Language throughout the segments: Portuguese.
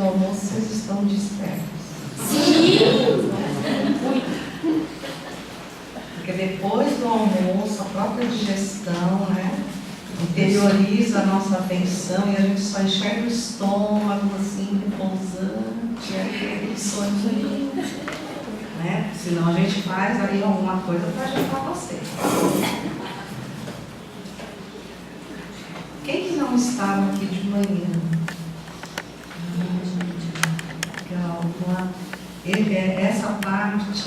almoço vocês estão despertos. Sim! Porque depois do almoço, a própria digestão, né, interioriza a nossa atenção e a gente só enxerga o estômago assim, repousante, e aí aquele soninho, né? Senão a gente faz aí alguma coisa para ajudar você. Quem que não estava aqui de manhã? Legal, essa parte,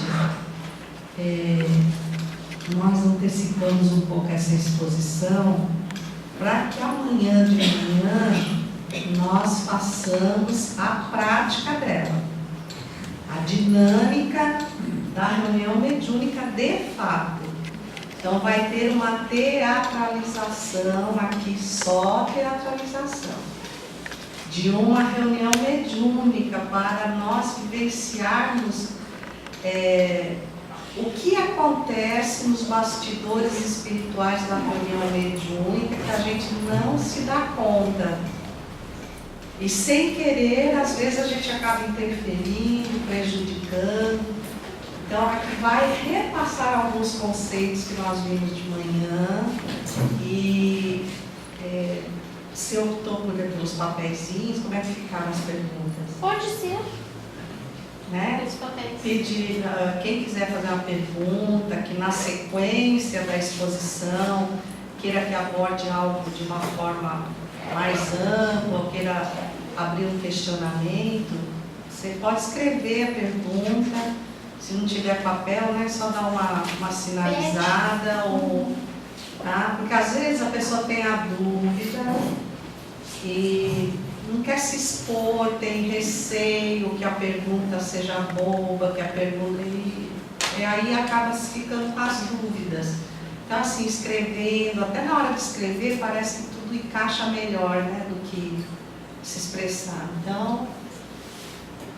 nós antecipamos um pouco essa exposição para que amanhã de manhã nós façamos a prática dela, a dinâmica da reunião mediúnica de fato. Então vai ter uma teatralização aqui, só teatralização, de uma reunião mediúnica para nós vivenciarmos o que acontece nos bastidores espirituais da reunião mediúnica que a gente não se dá conta. E sem querer, às vezes a gente acaba interferindo, prejudicando. Então aqui vai repassar alguns conceitos que nós vimos de manhã e você optou por os papeizinhos, como é que ficaram as perguntas? Pode ser. Né? Os papéis. Pedir, quem quiser fazer uma pergunta, que na sequência da exposição queira que aborde algo de uma forma mais ampla, ou queira abrir um questionamento, você pode escrever a pergunta, se não tiver papel, né, só dar uma sinalizada, ou, tá? Porque às vezes a pessoa tem a dúvida e não quer se expor, tem receio que a pergunta seja boba, que a pergunta... E aí acaba ficando com as dúvidas. Então assim, escrevendo, até na hora de escrever parece que tudo encaixa melhor, né, do que se expressar. Então,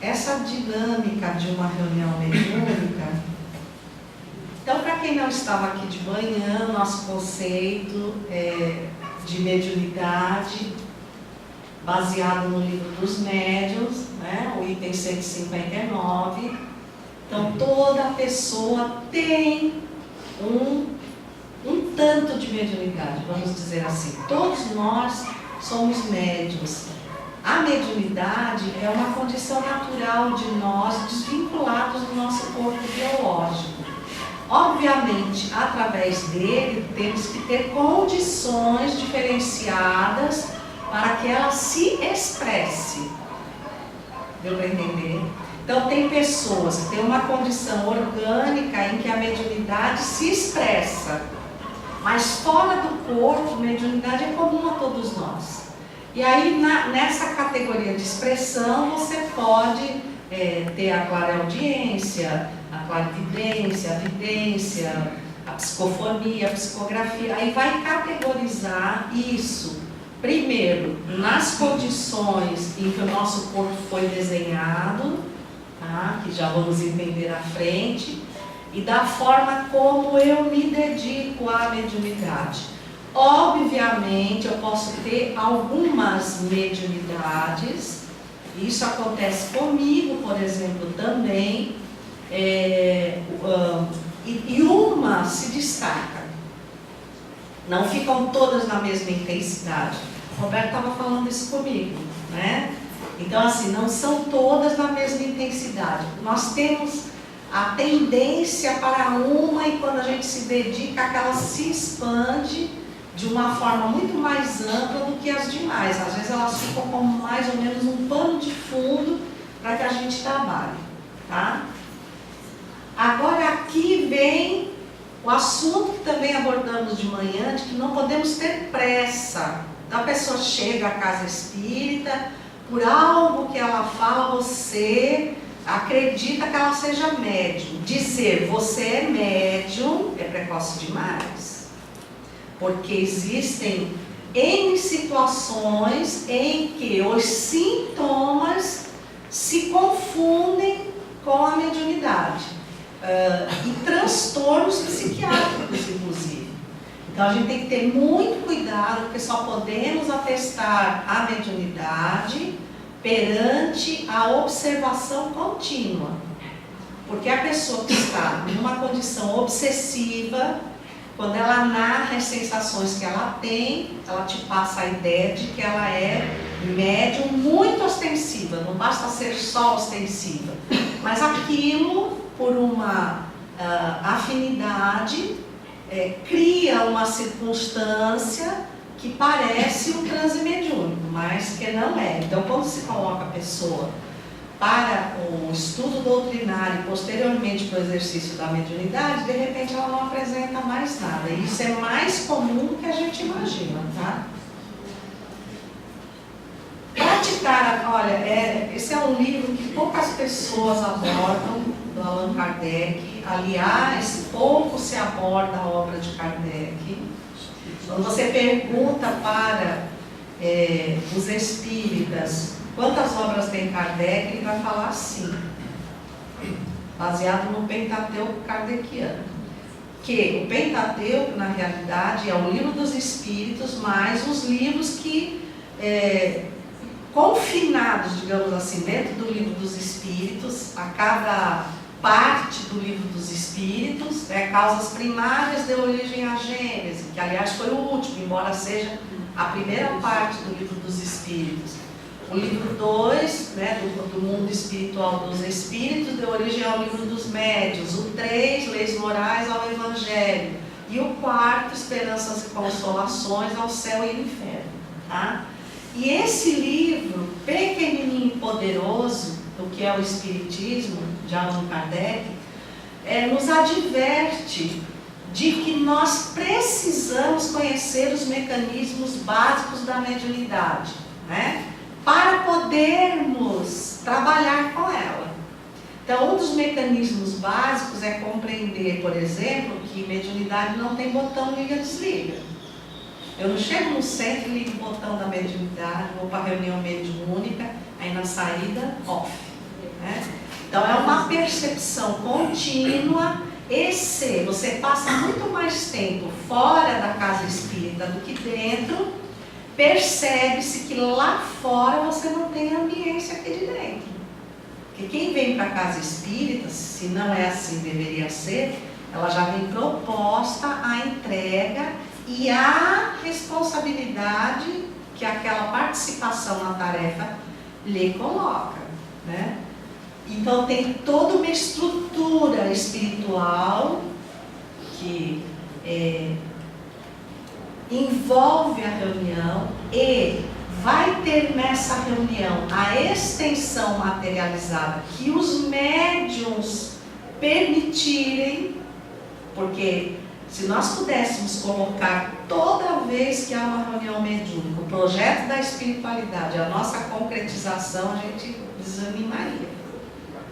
essa dinâmica de uma reunião mediúnica... Então, para quem não estava aqui de manhã, nosso conceito de mediunidade, baseado no livro dos médiuns, né, o item 159. Então, toda pessoa tem um tanto de mediunidade, vamos dizer assim. Todos nós somos médiuns. A mediunidade é uma condição natural de nós, desvinculados do nosso corpo biológico. Obviamente, através dele, temos que ter condições diferenciadas para que ela se expresse. Deu para entender? Então, tem pessoas que têm uma condição orgânica em que a mediunidade se expressa, mas fora do corpo, mediunidade é comum a todos nós. E aí, nessa categoria de expressão, você pode ter a clareaudiência, a clarividência, a vidência, a psicofonia, a psicografia. Aí vai categorizar isso. Primeiro, nas condições em que o nosso corpo foi desenhado, tá? Que já vamos entender à frente, e da forma como eu me dedico à mediunidade. Obviamente, eu posso ter algumas mediunidades, isso acontece comigo, por exemplo, também, e uma se destaca. Não ficam todas na mesma intensidade. O Roberto estava falando isso comigo, né? Então, assim, não são todas na mesma intensidade. Nós temos a tendência para uma e quando a gente se dedica, aquela se expande de uma forma muito mais ampla do que as demais. Às vezes elas ficam como mais ou menos um pano de fundo para que a gente trabalhe, tá? Agora aqui vem o assunto que também abordamos de manhã, de que não podemos ter pressa. Então a pessoa chega à casa espírita, por algo que ela fala, você acredita que ela seja médium. Dizer você é médium é precoce demais. Porque existem N situações em que os sintomas se confundem com a mediunidade. E transtornos psiquiátricos, inclusive. Então a gente tem que ter muito cuidado, porque só podemos atestar a mediunidade perante a observação contínua. Porque a pessoa que está numa condição obsessiva, quando ela narra as sensações que ela tem, ela te passa a ideia de que ela é médium muito ostensiva, não basta ser só ostensiva. Mas aquilo, por uma afinidade, cria uma circunstância que parece um transe mediúnico, mas que não é. Então, quando se coloca a pessoa para o estudo doutrinário e posteriormente para o exercício da mediunidade, de repente ela não apresenta mais nada. E isso é mais comum do que a gente imagina, tá? Praticar, olha, esse é um livro que poucas pessoas abordam, do Allan Kardec. Aliás, pouco se aborda a obra de Kardec. Quando você pergunta para os espíritas quantas obras tem Kardec, ele vai falar assim, baseado no Pentateuco kardeciano. Que o Pentateuco, na realidade, é o livro dos espíritos, mais os livros que, confinados, digamos assim, dentro do livro dos espíritos, a cada parte do livro dos espíritos, causas primárias de origem à Gênese, que aliás foi o último, embora seja a primeira parte do livro dos espíritos. O livro 2, do mundo espiritual dos espíritos, deu origem ao livro dos médiuns. O 3, leis morais ao evangelho. E o 4, esperanças e consolações ao céu e inferno. Tá? E esse livro, pequenininho e poderoso, do que é o Espiritismo, de Allan Kardec, nos adverte de que nós precisamos conhecer os mecanismos básicos da mediunidade, né? Para podermos trabalhar com ela. Então, um dos mecanismos básicos é compreender, por exemplo, que mediunidade não tem botão liga-desliga. Eu não chego no centro e ligo o botão da mediunidade, vou para a reunião mediúnica, aí na saída, off. Né? Então, é uma percepção contínua, e se você passa muito mais tempo fora da casa espírita do que dentro, percebe-se que lá fora você não tem a ambiência aqui de dentro. Porque quem vem para a casa espírita, se não é assim, deveria ser, ela já vem proposta a entrega e a responsabilidade que aquela participação na tarefa lhe coloca, né? Então tem toda uma estrutura espiritual que envolve a reunião e vai ter nessa reunião a extensão materializada que os médiuns permitirem, porque se nós pudéssemos colocar toda vez que há uma reunião mediúnica, o projeto da espiritualidade, a nossa concretização, a gente desanimaria,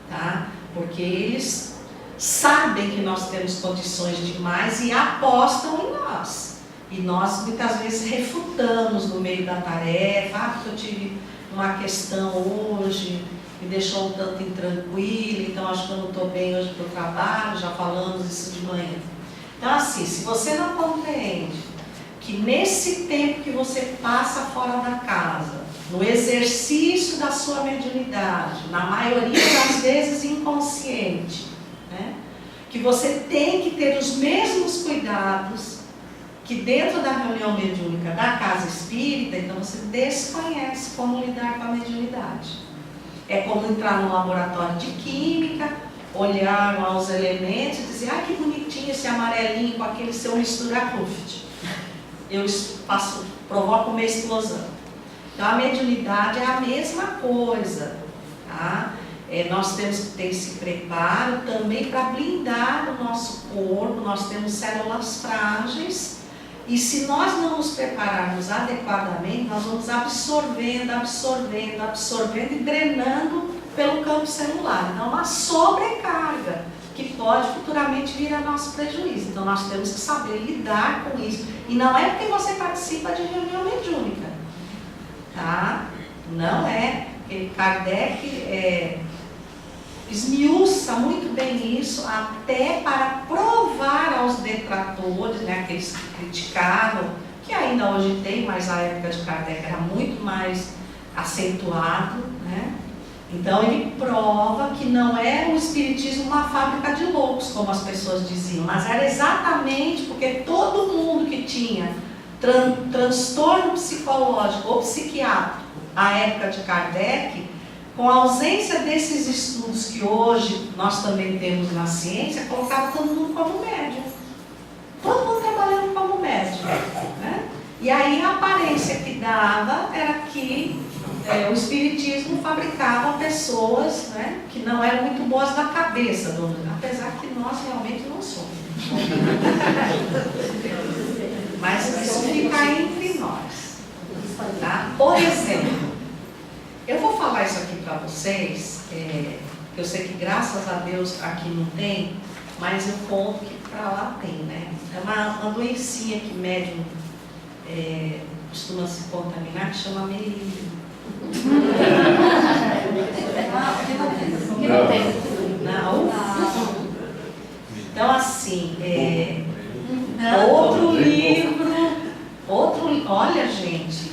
tá? Porque eles sabem que nós temos condições demais e apostam em nós. E nós muitas vezes refutamos no meio da tarefa, porque eu tive uma questão hoje, me deixou um tanto intranquila, então acho que eu não estou bem hoje para o trabalho, já falamos isso de manhã. Então assim, se você não compreende que nesse tempo que você passa fora da casa, no exercício da sua mediunidade, na maioria das vezes inconsciente, né, que você tem que ter os mesmos cuidados que dentro da reunião mediúnica da casa espírita, então você desconhece como lidar com a mediunidade. É como entrar no laboratório de química, olhar lá os elementos e dizer, ah, que bonitinho esse amarelinho com aquele seu mistura-cruft. Eu provoco uma explosão. Então a mediunidade é a mesma coisa, tá? Nós temos que ter esse preparo também para blindar o nosso corpo, nós temos células frágeis, e se nós não nos prepararmos adequadamente, nós vamos absorvendo e drenando pelo campo celular. Então, uma sobrecarga que pode futuramente vir a nosso prejuízo. Então, nós temos que saber lidar com isso. E não é porque você participa de reunião mediúnica, tá? Não é. Porque Kardec esmiuça muito bem isso, até para provar aos detratores, né, aqueles que criticavam, que ainda hoje tem, mas a época de Kardec era muito mais acentuado, né? Então ele prova que não é o espiritismo uma fábrica de loucos, como as pessoas diziam, mas era exatamente porque todo mundo que tinha transtorno psicológico ou psiquiátrico à época de Kardec, com a ausência desses estudos que hoje nós também temos na ciência, colocava todo mundo como médium. Todo mundo trabalhando como médium, né? E aí a aparência que dava era que o espiritismo fabricava pessoas, né, que não eram muito boas da cabeça, apesar que nós realmente não somos. Mas isso fica entre nós. Tá? Por exemplo, eu vou falar isso aqui para vocês, que eu sei que graças a Deus aqui não tem, mas eu conto que para lá tem, né? É uma doencinha que médium costuma se contaminar, que chama melindre. Não. Então, assim, outro livro, olha, gente,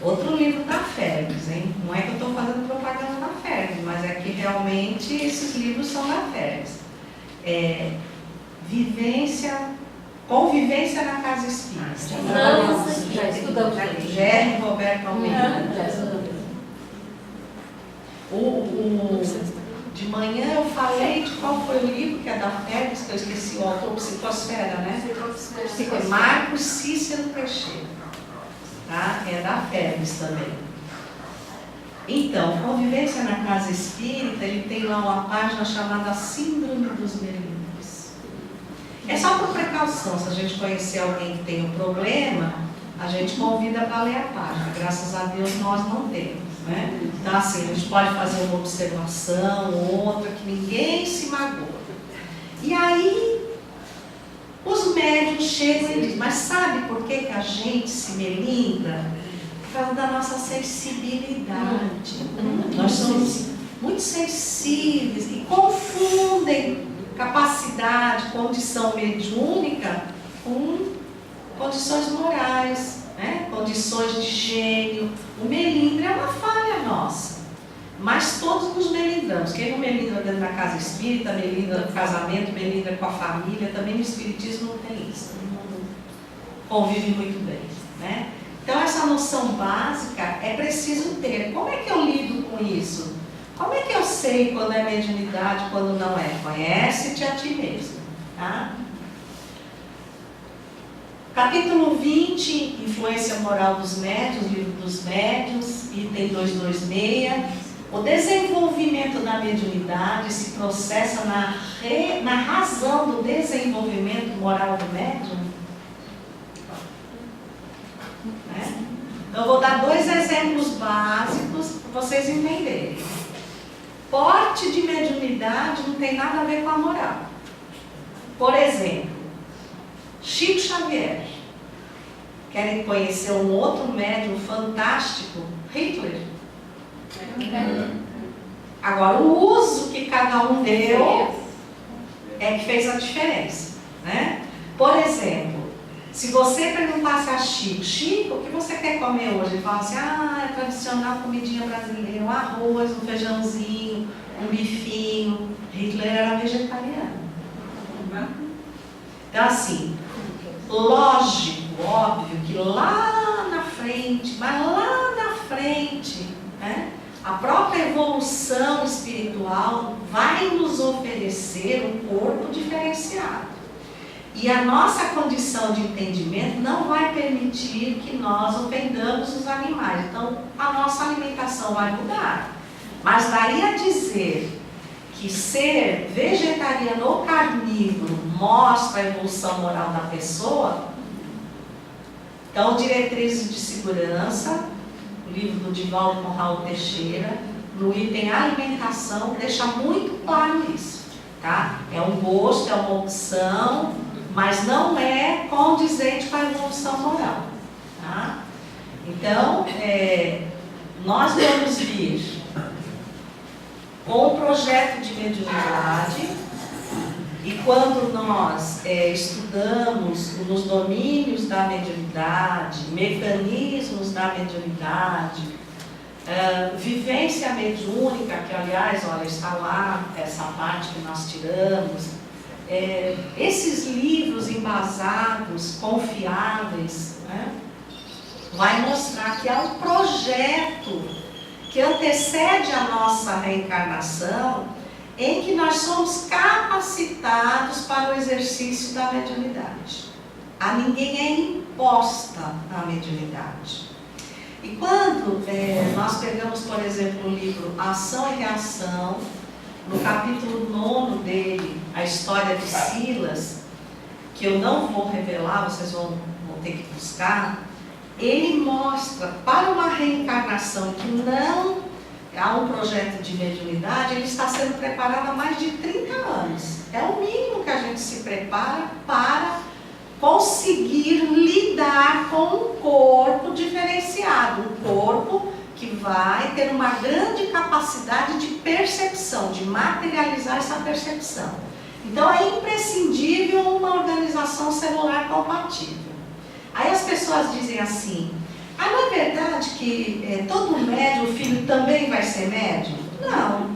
outro livro da Fermes, hein? Não é que eu estou fazendo propaganda da Fermes, mas é que realmente esses livros são da Fermes. Convivência na Casa Espírita. Já estudamos. Gerry Roberto Almeida. Já estudamos. De manhã eu falei de qual foi o livro que é da Fermes, que eu esqueci o autor, Psicosfera, né? Psicosfera. Marcos Cícero Teixeira. Tá? É da Fermes também. Então, Convivência na Casa Espírita, ele tem lá uma página chamada Síndrome dos Melindres. É só por precaução, se a gente conhecer alguém que tem um problema, a gente convida para ler a página. Graças a Deus nós não temos. Né? Então, assim, a gente pode fazer uma observação, outra, que ninguém se magoa. E aí, os médiuns chegam e dizem, mas sabe por que a gente se melindra? Por causa da nossa sensibilidade. Nós somos muito sensíveis e confundem capacidade, condição mediúnica com condições morais. Né? Condições de gênio. O melindre é uma falha nossa, mas todos nos melindramos. Quem não melindra dentro da casa espírita, melindra no casamento, melindra com a família, também no espiritismo não tem isso. Todo mundo convive muito bem, né? Então essa noção básica é preciso ter. Como é que eu lido com isso? Como é que eu sei quando é mediunidade e quando não é? Conhece-te a ti mesmo, tá? Capítulo 20, Influência Moral dos Médiuns, Livro dos Médiuns, item 226. O desenvolvimento da mediunidade se processa na razão do desenvolvimento moral do médium. Né? Então, eu vou dar 2 exemplos básicos para vocês entenderem. Porte de mediunidade não tem nada a ver com a moral. Por exemplo, Chico Xavier. Querem conhecer um outro médium fantástico? Hitler. Agora, o uso que cada um deu é que fez a diferença, né? Por exemplo, se você perguntasse a Chico, Chico, o que você quer comer hoje? Ele fala assim, é tradicional comidinha brasileira, um arroz, um feijãozinho, um bifinho. Hitler era vegetariano. Então, assim, lógico, óbvio, que lá na frente, mas lá na frente, né, a própria evolução espiritual vai nos oferecer um corpo diferenciado. E a nossa condição de entendimento não vai permitir que nós ofendamos os animais. Então, a nossa alimentação vai mudar. Mas daí a dizer que ser vegetariano ou carnívoro mostra a evolução moral da pessoa. Então, Diretrizes de Segurança, o livro do Divaldo Conrado Teixeira, no item alimentação, deixa muito claro isso, tá? É um gosto, é uma opção, mas não é condizente com a evolução moral, tá? Então, nós vamos vir com um projeto de mediunidade, e quando nós estudamos nos domínios da mediunidade, mecanismos da mediunidade, Vivência mediúnica, que aliás, olha, está lá, essa parte que nós tiramos. Esses livros embasados, confiáveis, né, vai mostrar que é um projeto que antecede a nossa reencarnação, em que nós somos capacitados para o exercício da mediunidade. A ninguém é imposta a mediunidade. E quando nós pegamos, por exemplo, o livro Ação e Reação, no capítulo 9 dele, a história de Silas, que eu não vou revelar, vocês vão ter que buscar, ele mostra, para uma reencarnação que não há um projeto de mediunidade, ele está sendo preparado há mais de 30 anos. É o mínimo que a gente se prepara para conseguir lidar com um corpo diferenciado, um corpo que vai ter uma grande capacidade de percepção, de materializar essa percepção. Então é imprescindível uma organização celular compatível. Aí as pessoas dizem assim, não é verdade que todo médium, o filho também vai ser médium? Não.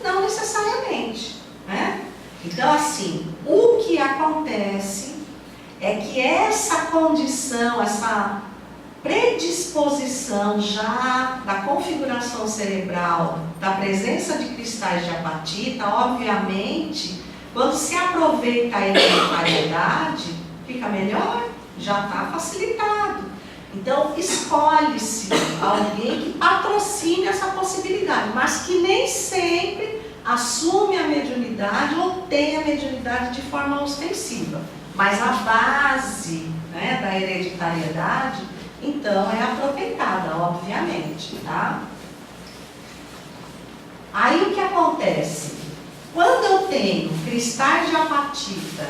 Não necessariamente, né? Então assim, o que acontece é que essa condição, essa predisposição já da configuração cerebral, da presença de cristais de apatita, obviamente, quando se aproveita a hereditariedade, fica melhor, já está facilitado. Então, escolhe-se alguém que patrocine essa possibilidade, mas que nem sempre assume a mediunidade ou tem a mediunidade de forma ostensiva. Mas a base, né, da hereditariedade, então, é aproveitada, obviamente, tá? Aí o que acontece? Quando eu tenho cristais de apatita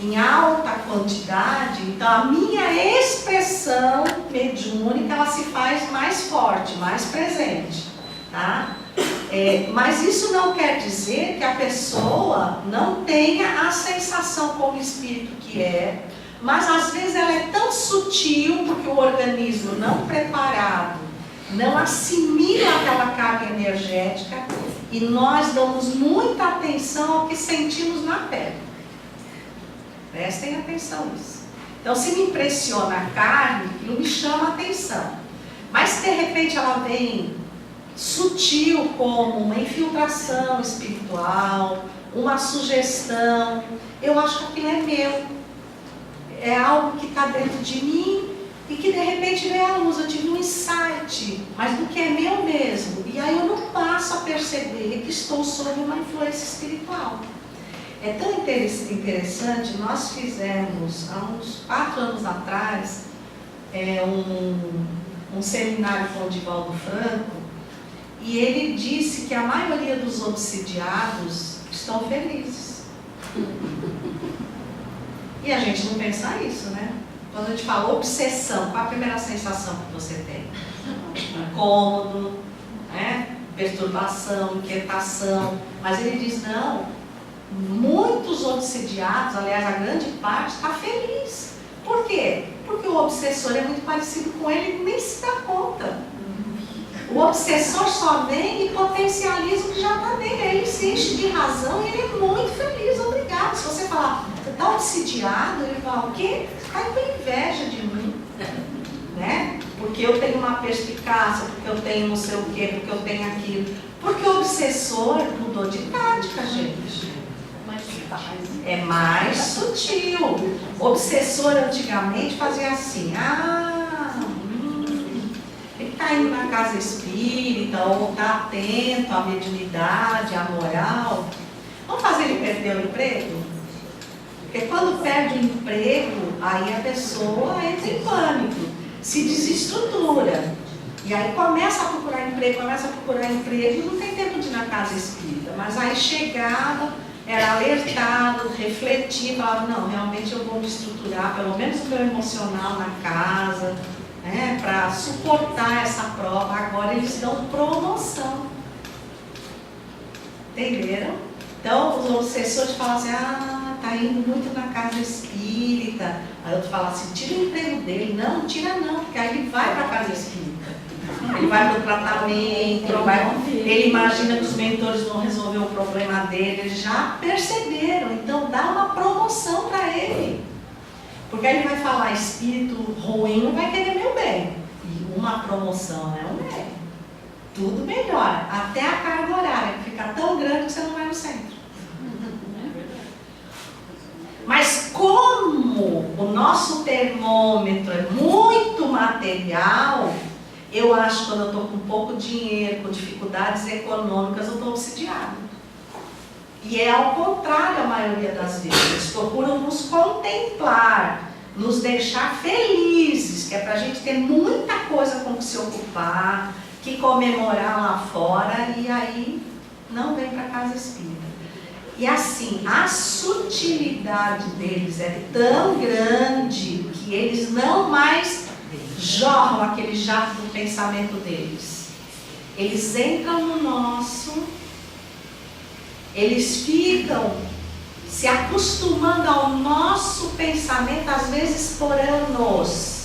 em alta quantidade, então a minha expressão mediúnica, ela se faz mais forte, mais presente, tá? Mas isso não quer dizer que a pessoa não tenha a sensação como espírito que é, mas às vezes ela é tão sutil, porque o organismo não preparado não assimila aquela carga energética, e nós damos muita atenção ao que sentimos na pele. Prestem atenção nisso. Então, se me impressiona a carne, aquilo me chama a atenção. Mas se de repente ela vem sutil, como uma infiltração espiritual, uma sugestão, eu acho que aquilo é meu. É algo que está dentro de mim e que de repente veio à luz. Eu tive um insight, mas do que é meu mesmo. E aí eu não passo a perceber que estou sob uma influência espiritual. É tão interessante, nós fizemos, há uns 4 anos atrás, um seminário com o Divaldo Franco, e ele disse que a maioria dos obsidiados estão felizes. E a gente não pensa isso, né? Quando a gente fala obsessão, qual a primeira sensação que você tem? Incômodo, né? Perturbação, inquietação. Mas ele diz, não, muitos obsidiados, aliás, a grande parte, está feliz. Por quê? Porque o obsessor é muito parecido com ele e nem se dá conta. O obsessor só vem e potencializa o que já está nele. Ele se enche de razão e ele é muito feliz, obrigado. Se você falar, você está obsidiado, ele fala, o quê? Você está com inveja de mim, né? Porque eu tenho uma perspicácia, porque eu tenho não sei o quê, porque eu tenho aquilo. Porque o obsessor mudou de tática, gente. É mais sutil. O obsessor antigamente fazia assim, ele está indo na casa espírita, ou está atento à mediunidade, à moral. Vamos fazer ele perder o emprego? Porque quando perde o emprego, aí a pessoa entra em pânico, se desestrutura. E aí começa a procurar emprego, e não tem tempo de ir na casa espírita. Mas aí chegava, era alertado, refletia, falava, não, realmente eu vou me estruturar, pelo menos o meu emocional na casa, né, para suportar essa prova. Agora eles dão promoção. Entenderam? Então os obsessores falam assim, está indo muito na casa espírita. Aí outro fala assim, tira o emprego dele. Não, tira não, porque aí ele vai para a casa espírita. Ele vai para o tratamento, ele imagina que os mentores vão resolver o problema dele, eles já perceberam, então dá uma promoção para ele. Porque aí ele vai falar, espírito ruim não vai querer meu bem. E uma promoção é um bem. Tudo melhora, até a carga horária, que fica tão grande que você não vai no centro. Mas como o nosso termômetro é muito material, eu acho que quando eu estou com pouco dinheiro, com dificuldades econômicas, eu estou obsidiada. E é ao contrário a maioria das vezes. Eles procuram nos contemplar, nos deixar felizes, que é para a gente ter muita coisa com que se ocupar, que comemorar lá fora, e aí não vem para casa espírita. E assim, a sutilidade deles é tão grande que eles não mais jorram aquele jato do pensamento deles. Eles entram no nosso, eles ficam se acostumando ao nosso pensamento, às vezes por anos.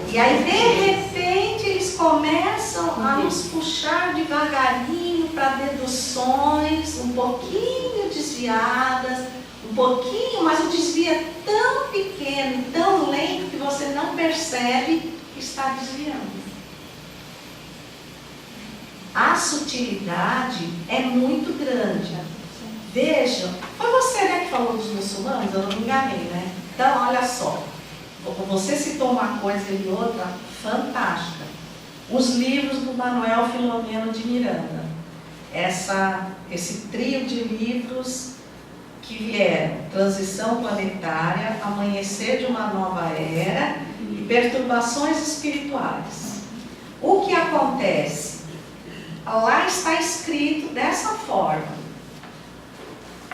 E aí, de repente, eles começam a nos puxar devagarinho para deduções um pouquinho desviadas, um pouquinho, mas o desvio é tão pequeno e tão lento que você não percebe que está desviando. A sutilidade é muito grande. Vejam, foi você, né, que falou dos muçulmanos? Eu não me enganei, né? Então, olha só. Você citou uma coisa e outra fantástica. Os livros do Manuel Filomeno de Miranda. Esse trio de livros que vieram: Transição Planetária, Amanhecer de uma Nova Era e Perturbações Espirituais. O que acontece? Lá está escrito dessa forma: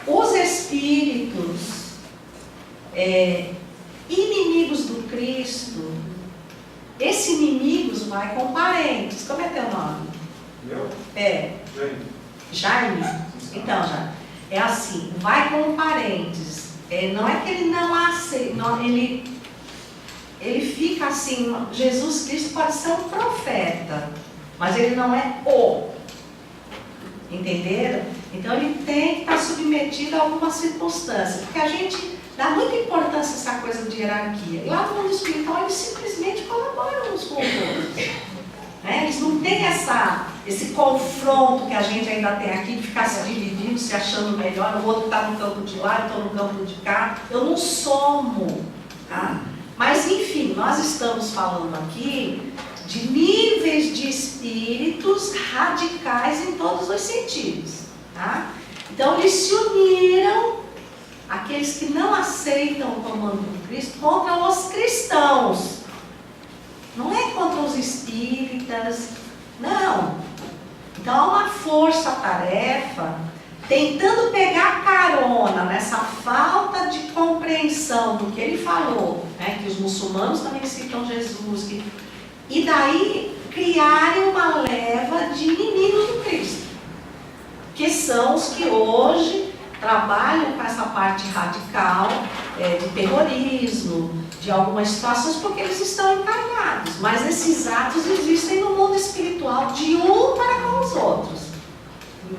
os espíritos inimigos do Cristo, esse inimigos vai com parentes. Como é teu nome? Meu? Jaime. Então, Jaime, é assim, vai com parentes. Não é que ele não aceita, não, ele fica assim. Jesus Cristo pode ser um profeta, mas ele não é o. Entenderam? Então ele tem que estar submetido a alguma circunstância, porque a gente dá muita importância a essa coisa de hierarquia. E lá no mundo espiritual eles simplesmente colaboram uns com os outros. Né? Eles não têm esse confronto que a gente ainda tem aqui, de ficar se dividindo, se achando melhor. O outro está no campo de lá, eu estou no campo de cá. Eu não somo. Tá? Mas enfim, nós estamos falando aqui de níveis de espíritos radicais em todos os sentidos. Tá? Então eles se uniram, aqueles que não aceitam o comando do Cristo, contra os cristãos. Não é contra os espíritas, não. Então há uma força-tarefa tentando pegar carona nessa falta de compreensão do que ele falou, né? Que os muçulmanos também citam Jesus, e daí criarem uma leva de inimigos do Cristo, que são os que hoje trabalham com essa parte radical de terrorismo, de algumas situações, porque eles estão encarnados. Mas esses atos existem no mundo espiritual, de um para com os outros,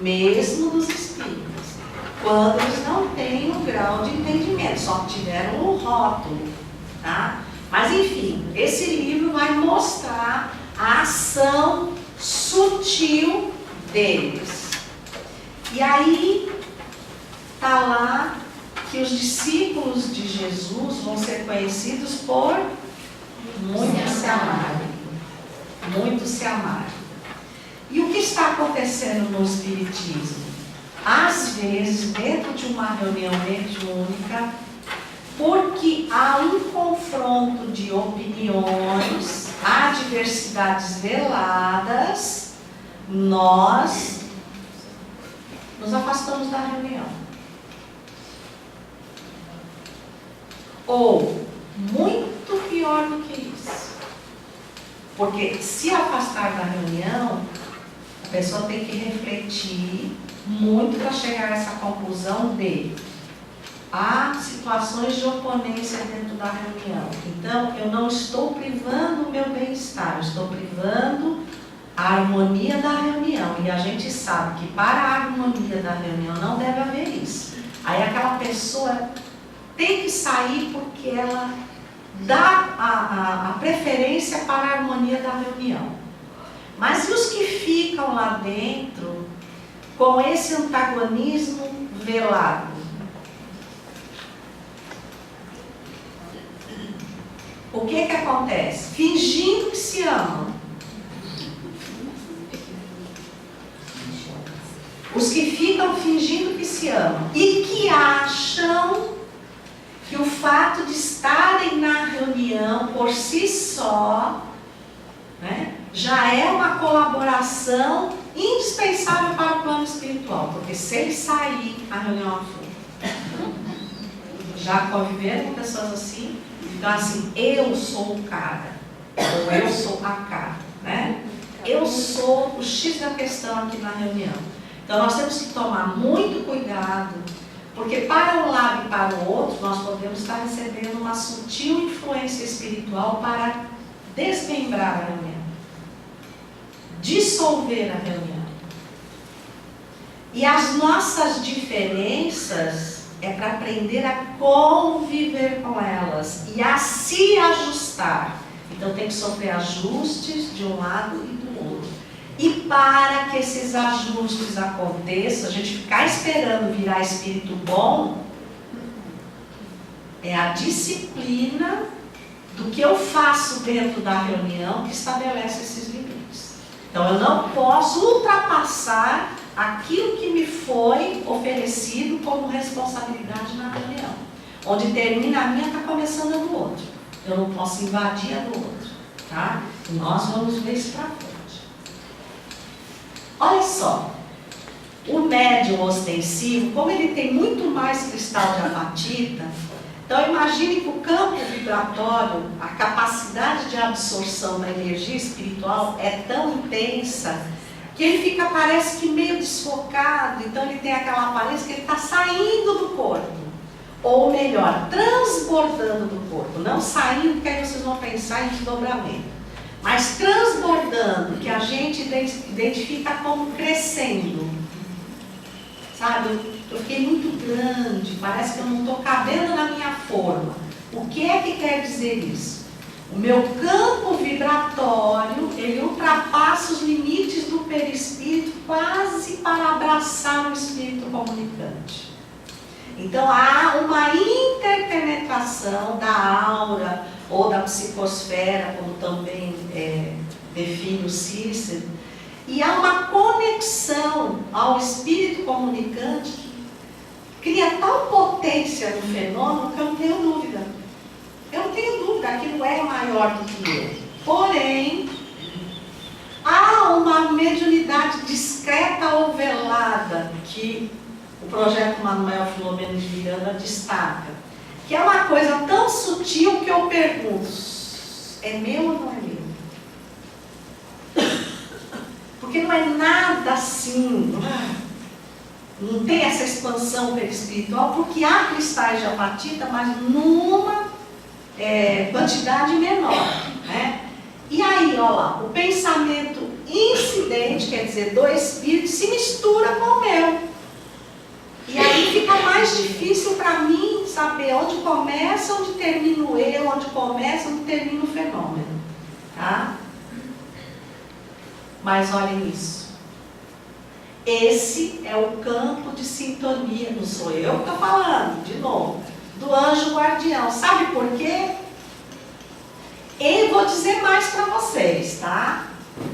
mesmo dos espíritos, quando eles não têm um grau de entendimento, só tiveram um rótulo. Tá? Mas enfim, esse livro vai mostrar a ação sutil deles. E aí está lá que os discípulos de Jesus vão ser conhecidos por muito se amarem. Muito se amarem. E o que está acontecendo no Espiritismo? Às vezes, dentro de uma reunião mediúnica, porque há um confronto de opiniões, há diversidades veladas, nós nos afastamos da reunião. Ou, muito pior do que isso, porque se afastar da reunião, a pessoa tem que refletir muito para chegar a essa conclusão de: há situações de oponência dentro da reunião. Então, eu não estou privando o meu bem-estar, eu estou privando a harmonia da reunião. E a gente sabe que para a harmonia da reunião não deve haver isso. Aí aquela pessoa tem que sair porque ela dá a preferência para a harmonia da reunião. Mas e os que ficam lá dentro com esse antagonismo velado? O que acontece? Fingindo que se amam. Os que ficam fingindo que se amam e que acham que o fato de estarem na reunião por si só, né, já é uma colaboração indispensável para o plano espiritual, porque se ele sair, a reunião afunda. Já conviveram com pessoas assim? Então assim, eu sou o cara, ou eu sou a cara, né? Eu sou o X da questão aqui na reunião. Então nós temos que tomar muito cuidado, porque para um lado e para o outro, nós podemos estar recebendo uma sutil influência espiritual para desmembrar a reunião, dissolver a reunião. E as nossas diferenças é para aprender a conviver com elas e a se ajustar. Então tem que sofrer ajustes de um lado e do outro. E para que esses ajustes aconteçam, a gente ficar esperando virar espírito bom, é a disciplina do que eu faço dentro da reunião que estabelece esses limites. Então eu não posso ultrapassar aquilo que me foi oferecido como responsabilidade na reunião. Onde termina a minha, está começando a do outro. Eu não posso invadir a do outro. Tá? E nós vamos ver isso para frente. Olha só, o médium ostensivo, como ele tem muito mais cristal de apatita, então imagine que o campo vibratório, a capacidade de absorção da energia espiritual é tão intensa que ele fica, parece que meio desfocado, então ele tem aquela aparência que ele está saindo do corpo. Ou melhor, transbordando do corpo, não saindo, porque aí vocês vão pensar em desdobramento. Mas transbordando, que a gente identifica como crescendo. Sabe, eu fiquei muito grande, parece que eu não estou cabendo na minha forma. O que é que quer dizer isso? O meu campo vibratório, ele ultrapassa os limites do perispírito quase para abraçar o espírito comunicante. Então há uma interpenetração da aura ou da psicosfera, como também define o Cícero, e há uma conexão ao espírito comunicante que cria tal potência no fenômeno que eu não tenho dúvida. Eu não tenho dúvida, aquilo é maior do que eu. Porém, há uma mediunidade discreta ou velada que o projeto Manuel Filomeno de Miranda destaca, que é uma coisa tão sutil que eu pergunto, é meu ou não é meu? Porque não é nada assim, não tem essa expansão perispiritual, porque há cristais de apatita, mas numa quantidade menor, né? E aí, olha lá, o pensamento incidente, quer dizer, do espírito, se mistura com o meu. E aí fica mais difícil para mim saber onde começa, onde termina o eu, onde começa, onde termina o fenômeno. Tá? Mas olhem isso. Esse é o campo de sintonia, não sou eu que estou falando, de novo, do anjo guardião. Sabe por quê? Eu vou dizer mais para vocês, tá?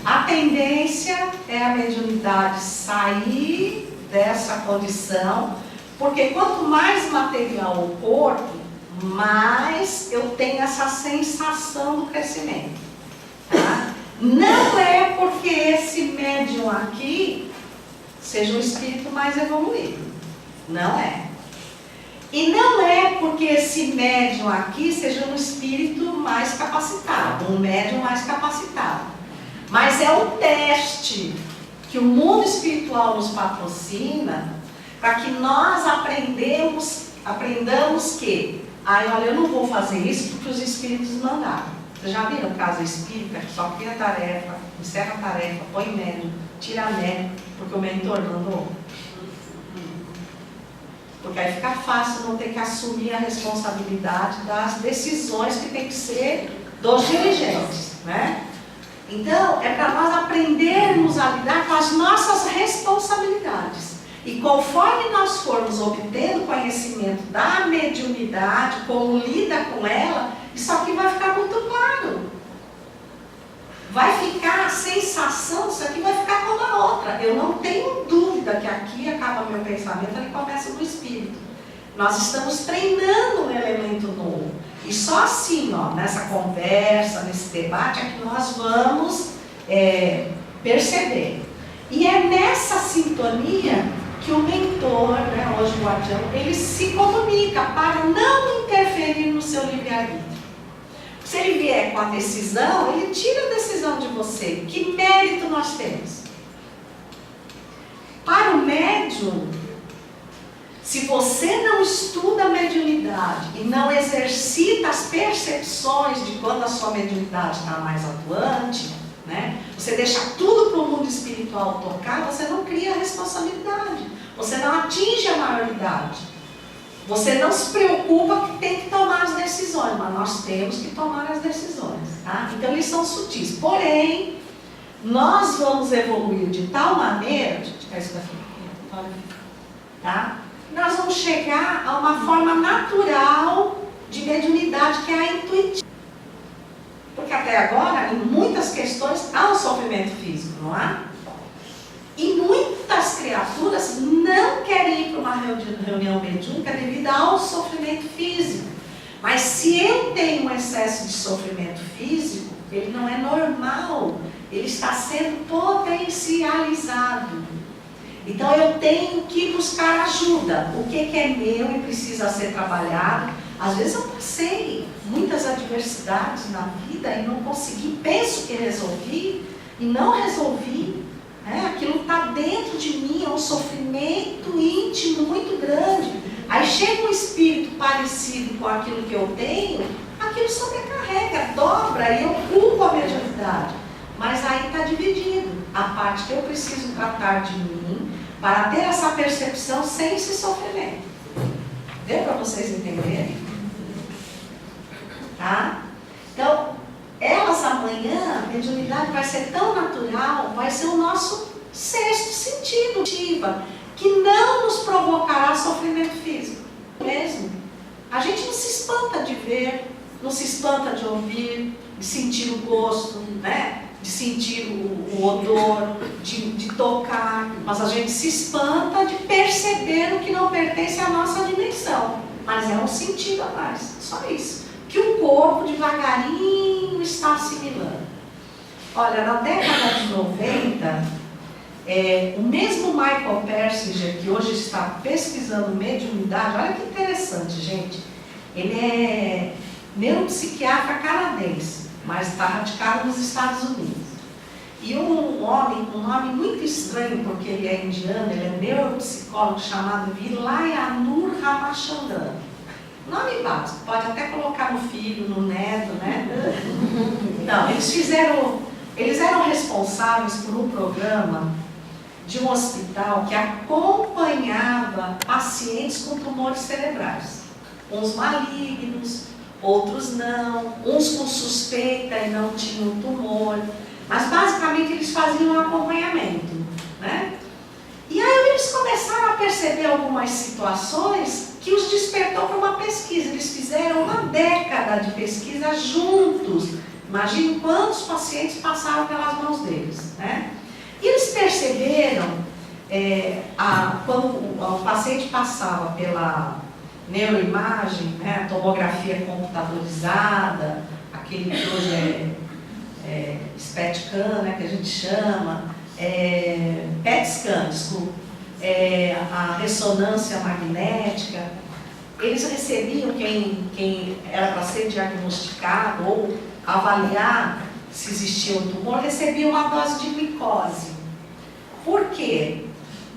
A tendência é a mediunidade sair dessa condição, porque quanto mais material o corpo, mais eu tenho essa sensação do crescimento. Tá? Não é porque esse médium aqui seja um espírito mais evoluído. Não é. E não é porque esse médium aqui seja um espírito mais capacitado, um médium mais capacitado. Mas é um teste que o mundo espiritual nos patrocina para que nós aprendamos Aprendamos que, olha, eu não vou fazer isso porque os espíritos mandaram. Vocês já viram casa espírita que só cria tarefa, encerra a tarefa, põe médium, tira médium, porque o mentor mandou? Porque aí fica fácil não ter que assumir a responsabilidade das decisões que tem que ser dos dirigentes, né? Então, é para nós aprendermos a lidar com as nossas responsabilidades. E conforme nós formos obtendo conhecimento da mediunidade, como lida com ela, isso aqui vai ficar muito claro. Vai ficar a sensação, isso aqui vai ficar como a outra. Eu não tenho dúvida que aqui acaba meu pensamento, ele começa no espírito. Nós estamos treinando um elemento novo. E só assim, nessa conversa, nesse debate, é que nós vamos perceber. E é nessa sintonia que o mentor, né, hoje o guardião, ele se comunica para não interferir no seu livre-arbítrio. Se ele vier com a decisão, ele tira a decisão de você. Que mérito nós temos? Para o médium, se você não estuda a mediunidade e não exercita as percepções de quando a sua mediunidade está mais atuante, né? Você deixa tudo para o mundo espiritual tocar, você não cria responsabilidade, você não atinge a maioridade. Você não se preocupa que tem que tomar as decisões, mas nós temos que tomar as decisões, tá? Então eles são sutis. Porém, nós vamos evoluir de tal maneira, tá? Nós vamos chegar a uma forma natural de mediunidade, que é a intuitiva. Porque até agora, em muitas questões, há um sofrimento físico, não há? E muitas criaturas não querem ir para uma reunião mediúnica devido ao sofrimento físico. Mas se eu tenho um excesso de sofrimento físico, ele não é normal, ele está sendo potencializado. Então eu tenho que buscar ajuda. O que é meu e precisa ser trabalhado? Às vezes eu passei muitas adversidades na vida e não consegui, penso que resolvi e não resolvi. Aquilo está dentro de mim, é um sofrimento íntimo muito grande. Aí chega um espírito parecido com aquilo que eu tenho, aquilo sobrecarrega, dobra e eu culpo a mediunidade. Mas aí está dividido a parte que eu preciso tratar de mim para ter essa percepção sem esse sofrimento. Deu para vocês entenderem? Tá? Então, elas amanhã, a mediunidade vai ser tão natural, vai ser o nosso sexto sentido, que não nos provocará sofrimento físico. Mesmo. A gente não se espanta de ver, não se espanta de ouvir, de sentir o gosto, né? De sentir o odor, de tocar, mas a gente se espanta de perceber o que não pertence à nossa dimensão. Mas é um sentido a mais, só isso. Que o corpo devagarinho está assimilando. Olha, na década de 90, o mesmo Michael Persinger, que hoje está pesquisando mediunidade, olha que interessante, gente. Ele é neuropsiquiatra canadense, mas está radicado nos Estados Unidos. E um homem com um nome muito estranho, porque ele é indiano, ele é neuropsicólogo, chamado Vilayanur Ramachandran. Nome básico, pode até colocar no filho, no neto, né? Não, eles eram responsáveis por um programa de um hospital que acompanhava pacientes com tumores cerebrais. Uns malignos, outros não, uns com suspeita e não tinham tumor. Mas basicamente eles faziam um acompanhamento, né? E aí eles começaram a perceber algumas situações que os despertou para uma pesquisa. Eles fizeram uma década de pesquisa juntos. Imagine quantos pacientes passaram pelas mãos deles, né? E eles perceberam, quando o paciente passava pela neuroimagem, né, tomografia computadorizada, aquele que hoje é SPET-CAM, né, que a gente chama, PET-SCAN, desculpa, a ressonância magnética, eles recebiam, quem era para ser diagnosticado ou avaliar se existia um tumor, recebia uma dose de glicose. Por quê?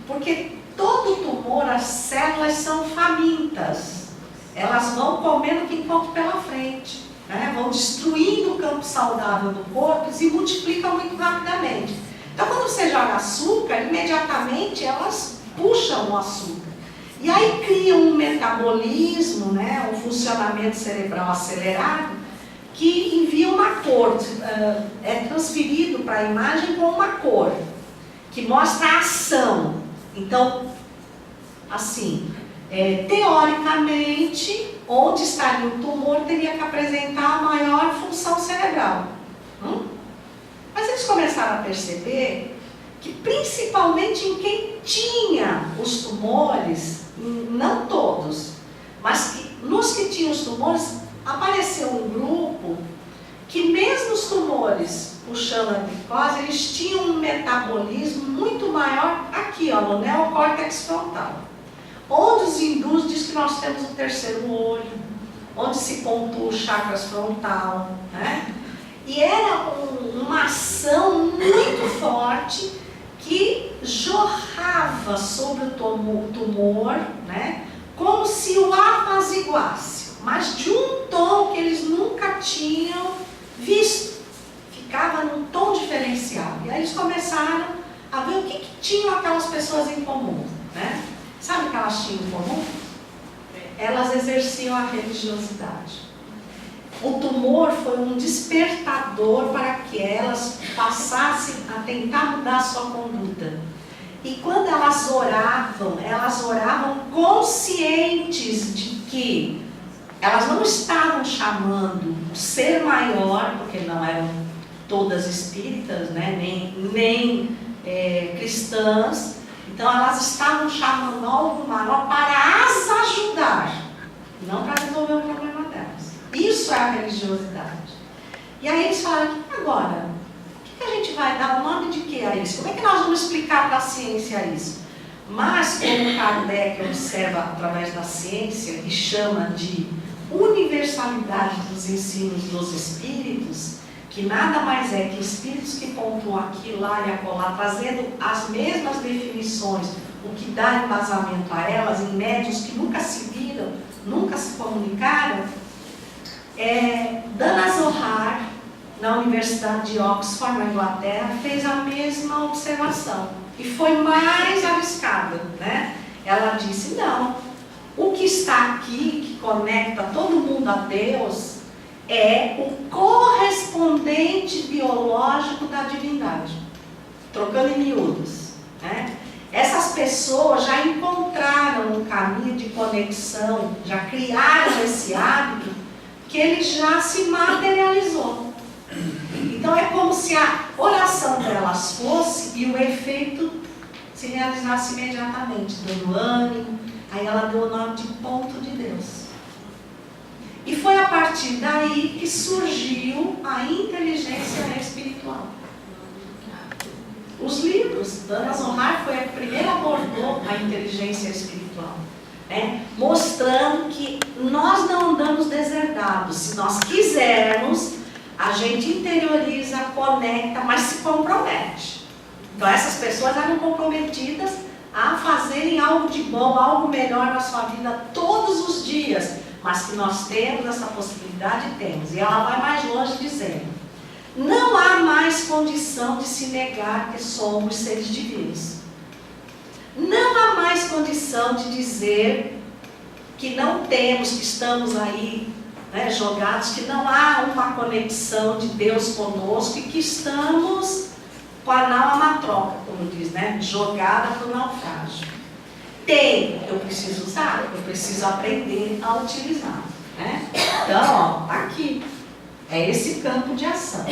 Porque todo tumor, as células são famintas. elas vão comendo o que encontram pela frente, né? Vão destruindo o campo saudável do corpo e se multiplicam muito rapidamente. Então, quando você joga açúcar, imediatamente elas puxam o açúcar. E aí criam um metabolismo, né? Um funcionamento cerebral acelerado, que envia uma cor, é transferido para a imagem com uma cor, que mostra a ação. Então, assim, teoricamente, onde estaria o tumor teria que apresentar a maior função cerebral. Mas eles começaram a perceber que, principalmente em quem tinha os tumores, não todos, mas que, nos que tinham os tumores, apareceu um grupo que, mesmo os tumores puxando a glicose, eles tinham um metabolismo muito maior aqui, ó, no neocórtex frontal. Onde os hindus dizem que nós temos o terceiro olho, onde se pontua o chakras frontal, né? E era uma ação muito forte que jorrava sobre o tumor, né? Como se o apaziguasse, mas de um tom que eles nunca tinham visto. Ficava num tom diferenciado. E aí eles começaram a ver o que tinham aquelas pessoas em comum, né? Sabe o que elas tinham em comum? Elas exerciam a religiosidade. O tumor foi um despertador para que elas passassem a tentar mudar a sua conduta. E quando elas oravam conscientes de que elas não estavam chamando o ser maior, porque não eram todas espíritas, né? nem cristãs. Então elas estavam chamando algo maior para as ajudar, não para resolver o problema delas. Isso é a religiosidade. E aí eles falaram, agora, o que a gente vai dar o nome de que a isso? Como é que nós vamos explicar para a ciência isso? Mas, como Kardec observa através da ciência e chama de universalidade dos ensinos dos espíritos, que nada mais é que espíritos que pontuam aqui, lá e acolá, trazendo as mesmas definições, o que dá embasamento a elas, em médiuns que nunca se viram, nunca se comunicaram. Dana Zohar, na Universidade de Oxford, na Inglaterra, fez a mesma observação e foi mais arriscada, né? Ela disse, não, o que está aqui, que conecta todo mundo a Deus, é o correspondente biológico da divindade, trocando em miúdos, né? Essas pessoas já encontraram um caminho de conexão, já criaram esse hábito que ele já se materializou. Então é como se a oração delas fosse e o efeito se realizasse imediatamente, dando ânimo. Aí ela deu o nome de ponto de Deus. E foi a partir daí que surgiu a inteligência espiritual. Os livros, Dana Zohar foi a que primeiro abordou a inteligência espiritual, né? Mostrando que nós não andamos deserdados. Se nós quisermos, a gente interioriza, conecta, mas se compromete. Então essas pessoas eram comprometidas a fazerem algo de bom, algo melhor na sua vida todos os dias. Mas que nós temos essa possibilidade, temos. E ela vai mais longe dizendo, não há mais condição de se negar que somos seres divinos. Não há mais condição de dizer que não temos, que estamos aí, né, jogados, que não há uma conexão de Deus conosco e que estamos com a nau matroca, como diz, né, jogada para o naufrágio. Eu preciso usar, eu preciso aprender a utilizar, né? Então, ó, tá aqui. É esse campo de ação.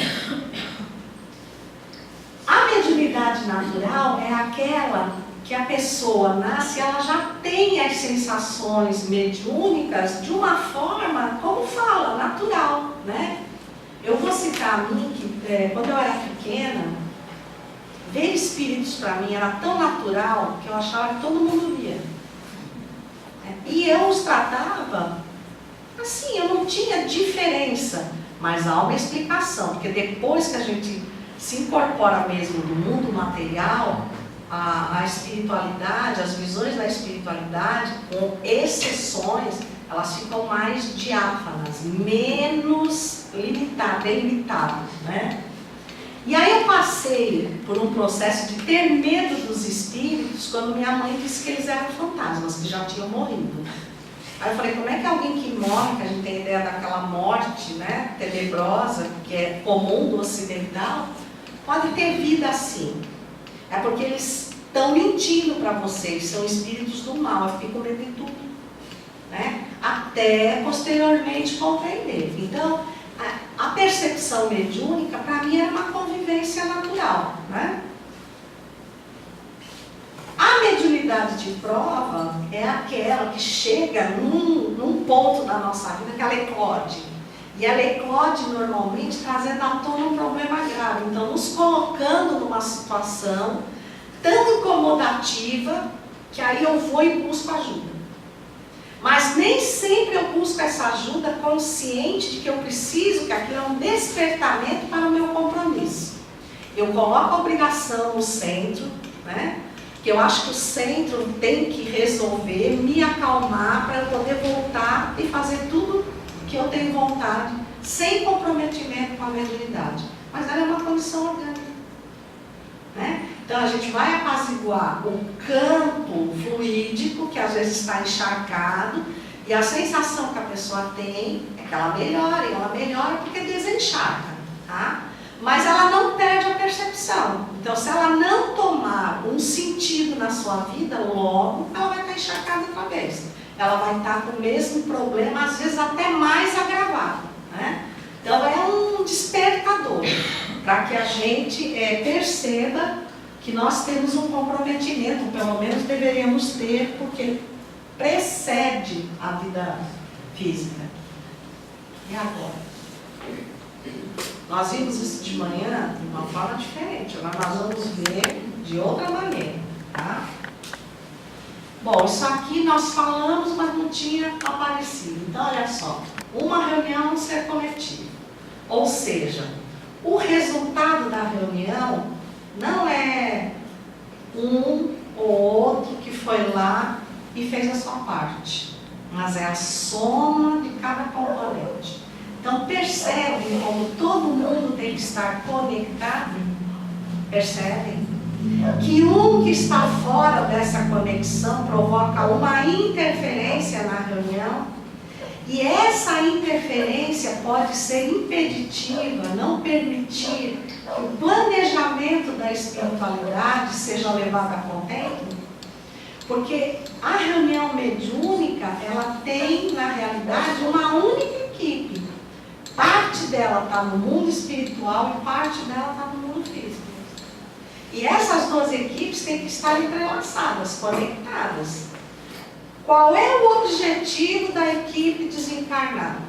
A mediunidade natural é aquela que a pessoa nasce, ela já tem as sensações mediúnicas de uma forma, como fala, natural, né? Eu vou citar a mim que, quando eu era pequena, ver espíritos para mim era tão natural que eu achava que todo mundo via. E eu os tratava assim, eu não tinha diferença, mas há uma explicação, porque depois que a gente se incorpora mesmo no mundo material, a espiritualidade, as visões da espiritualidade, com exceções, elas ficam mais diáfanas, menos delimitadas, né? E aí eu passei por um processo de ter medo dos espíritos quando minha mãe disse que eles eram fantasmas, que já tinham morrido. Aí eu falei, como é que alguém que morre, que a gente tem ideia daquela morte, né, tenebrosa, que é comum do ocidental, pode ter vida assim? É porque eles estão mentindo para vocês, são espíritos do mal, eu fico com medo de tudo, né? Até posteriormente compreender. Então, a percepção mediúnica, para mim, era uma convivência natural, né? A mediunidade de prova é aquela que chega num ponto da nossa vida que ela eclode. E ela eclode normalmente trazendo à tona um problema grave. Então, nos colocando numa situação tão incomodativa que aí eu vou e busco ajuda. Mas nem sempre eu busco essa ajuda consciente de que eu preciso, que aquilo é um despertamento para o meu compromisso. Eu coloco a obrigação no centro, né? Que eu acho que o centro tem que resolver, me acalmar para eu poder voltar e fazer tudo que eu tenho vontade, sem comprometimento com a mediunidade. Mas ela é uma condição orgânica, né? Então a gente vai apaziguar o campo fluídico, que às vezes está encharcado, e a sensação que a pessoa tem é que ela melhora porque desencharca, tá? Mas ela não perde a percepção. Então, se ela não tomar um sentido na sua vida, logo ela vai estar encharcada outra vez. Ela vai estar com o mesmo problema, às vezes até mais agravado, né? Então, é um despertador para que a gente perceba que nós temos um comprometimento, pelo menos deveríamos ter, porque precede a vida física. E agora? Nós vimos isso de manhã de uma forma diferente, agora nós vamos ver de outra maneira, tá? Bom, isso aqui nós falamos, mas não tinha aparecido. Então, olha só, uma reunião ser coletiva. Ou seja, o resultado da reunião não é um ou outro que foi lá e fez a sua parte, mas é a soma de cada componente. Então, percebem como todo mundo tem que estar conectado? Percebem? Que um que está fora dessa conexão provoca uma interferência na reunião, e essa interferência pode ser impeditiva, não permitir que o planejamento da espiritualidade seja levado a contento, porque a reunião mediúnica, ela tem, na realidade, uma única equipe. Parte dela está no mundo espiritual e parte dela está no mundo físico. E essas duas equipes têm que estar entrelaçadas, conectadas. Qual é o objetivo da equipe desencarnada?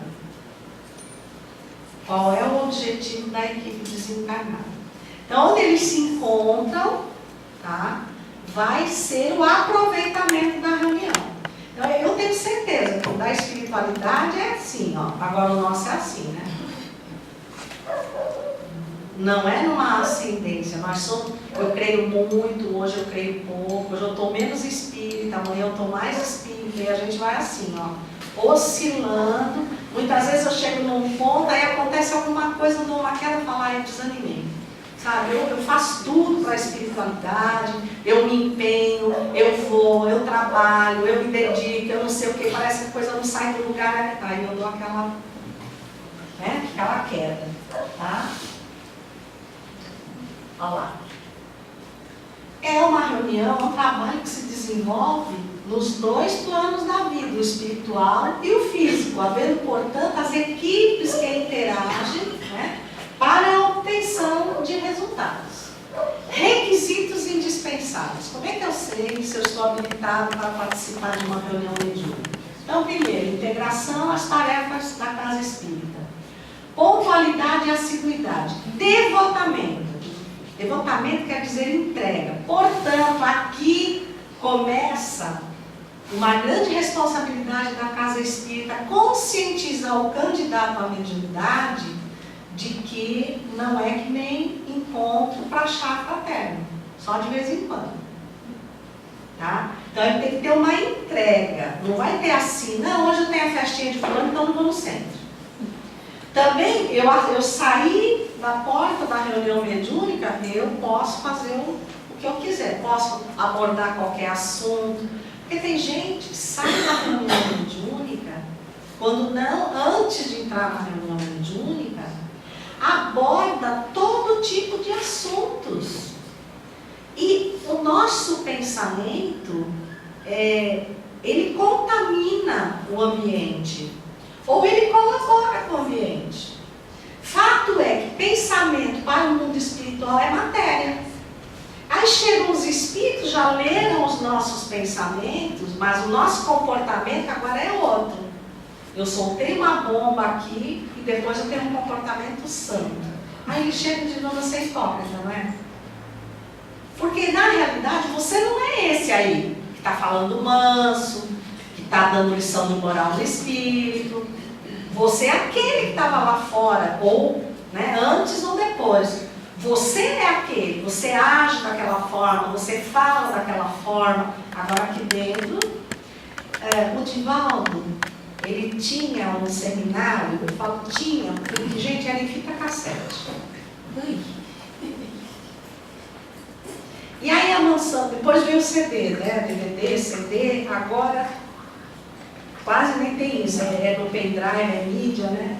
Qual é o objetivo da equipe desencarnada? Então, onde eles se encontram, tá, vai ser o aproveitamento da reunião. Então, eu tenho certeza que o da espiritualidade é assim, ó. Agora o nosso é assim, né? Não é numa ascendência. Eu creio muito, hoje eu creio pouco, hoje eu estou menos espírita, amanhã eu estou mais espírita, e a gente vai assim, ó, oscilando. Muitas vezes eu chego num ponto, aí acontece alguma coisa, eu dou uma queda e falo, eu desanimei. Sabe, eu faço tudo para a espiritualidade, eu me empenho, eu vou, eu trabalho, eu me dedico, eu não sei o que, parece que a coisa não sai do lugar, aí eu dou aquela queda, tá? Olha lá. É uma reunião, um trabalho que se desenvolve nos dois planos da vida, o espiritual e o físico, havendo, portanto, as equipes que interagem, né, para a obtenção de resultados. Requisitos indispensáveis. Como é que eu sei se eu estou habilitado para participar de uma reunião mediúnica? Então, primeiro, integração às tarefas da casa espírita. Pontualidade e assiduidade. Devotamento. Devotamento quer dizer entrega. Portanto, aqui começa uma grande responsabilidade da casa espírita conscientizar o candidato à mediunidade de que não é que nem encontro para chá fraterno, só de vez em quando. Tá? Então ele tem que ter uma entrega. Não vai ter assim, não, hoje eu tenho a festinha de fulano, então não vou no centro. Também eu saí da porta da reunião mediúnica, eu posso fazer o que eu quiser, posso abordar qualquer assunto. Porque tem gente que sai da reunião mediúnica, quando não, antes de entrar na reunião mediúnica, aborda todo tipo de assuntos. E o nosso pensamento, ele contamina o ambiente, ou ele colabora com o ambiente. Fato é que pensamento para o mundo espiritual é matéria. Aí chegam os espíritos, já leram os nossos pensamentos, mas o nosso comportamento agora é outro. Eu soltei uma bomba aqui e depois eu tenho um comportamento santo. Aí ele chega de novo, você é hipócrita, não é? Porque na realidade você não é esse aí, que está falando manso, que está dando lição de moral no espírito. Você é aquele que estava lá fora, ou antes ou depois. Você é aquele, você age daquela forma, você fala daquela forma. Agora aqui dentro, o Divaldo, ele tinha um seminário, eu falo tinha, porque gente, era em fita cassete. E aí a mansão, depois veio o CD, DVD, CD, agora quase nem tem isso, é no pendrive, é mídia,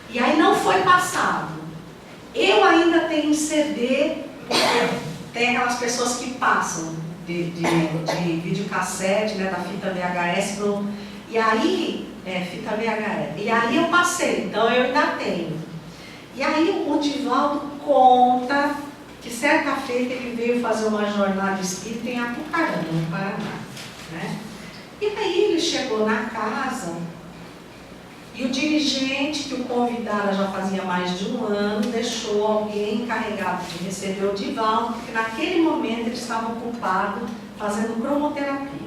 E aí não foi passado. Eu ainda tenho CD, tem aquelas pessoas que passam de videocassete, da fita VHS, e aí, fita VHS, e aí eu passei, então eu ainda tenho. E aí o Divaldo conta que certa feita ele veio fazer uma jornada espírita em Apucarana, no Paraná. E aí ele chegou na casa e o dirigente que o convidara já fazia mais de um ano deixou alguém encarregado de receber o Divaldo, porque naquele momento ele estava ocupado fazendo cromoterapia.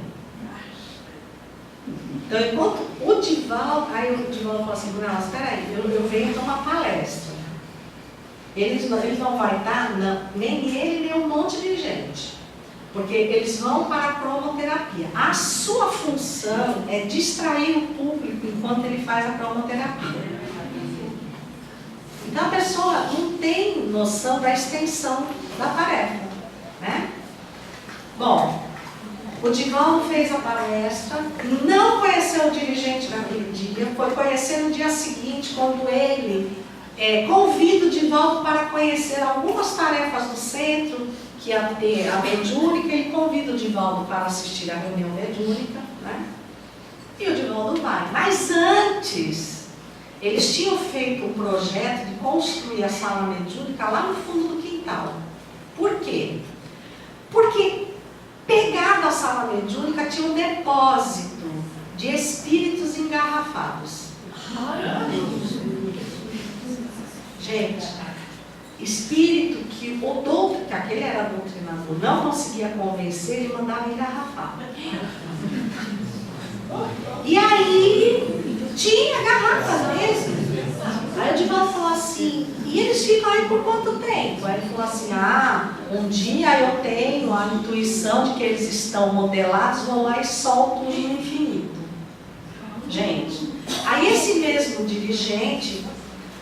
Então, enquanto o Divaldo, aí o Divaldo falou assim, Bruna, espera aí, eu venho dar uma palestra. Ele não vai dar, nem ele, nem um monte de gente. Porque eles vão para a cromoterapia. A sua função é distrair o público enquanto ele faz a cromoterapia. Então a pessoa não tem noção da extensão da tarefa. Bom, o Divaldo fez a palestra, não conheceu o dirigente naquele dia, foi conhecer no dia seguinte, quando ele convida o Divaldo para conhecer algumas tarefas do centro, que ia ter a mediúnica, ele convida o Divaldo para assistir a reunião mediúnica, E o Divaldo vai. Mas antes, eles tinham feito um projeto de construir a sala mediúnica lá no fundo do quintal. Por quê? Porque pegado à sala mediúnica tinha um depósito de espíritos engarrafados. Gente, espírito que que aquele era doutrinador, não conseguia convencer, ele mandava engarrafar. E aí, tinha garrafas mesmo. Aí o Divaldo falou assim, e eles ficam aí por quanto tempo? Aí ele falou assim, um dia eu tenho a intuição de que eles estão modelados, vou lá e solto-os no infinito. Gente, aí esse mesmo dirigente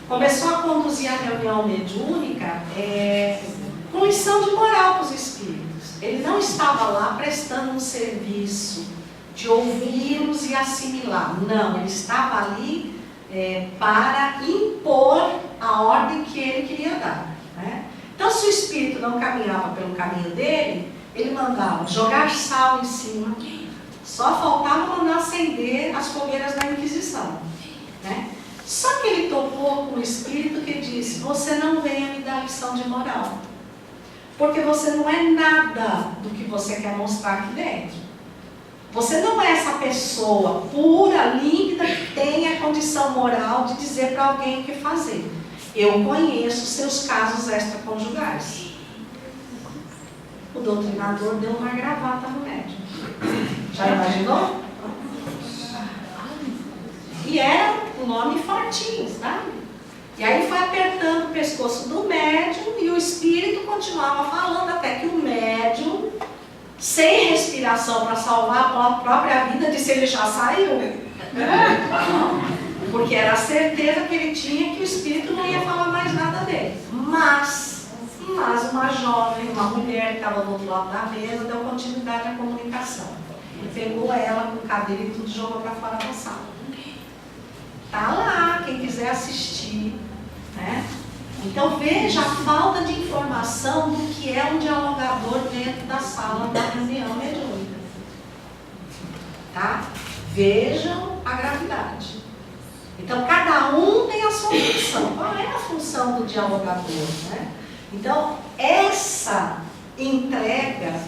começou a conduzir a reunião mediúnica com lição de moral para os espíritos. Ele não estava lá prestando um serviço de ouvi-los e assimilar. Não, ele estava ali para impor a ordem que ele queria dar. Então, se o espírito não caminhava pelo caminho dele, ele mandava jogar sal em cima. Só faltava mandar acender as fogueiras da Inquisição. Só que ele topou com o espírito que disse, você não venha me dar lição de moral. Porque você não é nada do que você quer mostrar aqui dentro. Você não é essa pessoa pura, límpida, que tem a condição moral de dizer para alguém o que fazer. Eu conheço seus casos extraconjugais. O doutrinador deu uma gravata no médium. Já imaginou? E era um nome fortinho, sabe? E aí foi apertando o pescoço do médium e o espírito continuava falando até que o médium sem respiração para salvar a própria vida, disse ele já saiu. Porque era a certeza que ele tinha que o espírito não ia falar mais nada dele. Mas uma jovem, uma mulher que estava do outro lado da mesa, deu continuidade à comunicação. E pegou ela com o cabelo e tudo, jogou para fora da sala. Tá lá, quem quiser assistir, né? Então veja a falta de informação do que é um dialogador dentro da sala da reunião mediúnica. Tá? Vejam a gravidade. Então cada um tem a sua função. Qual é a função do dialogador, né? Então essa entrega,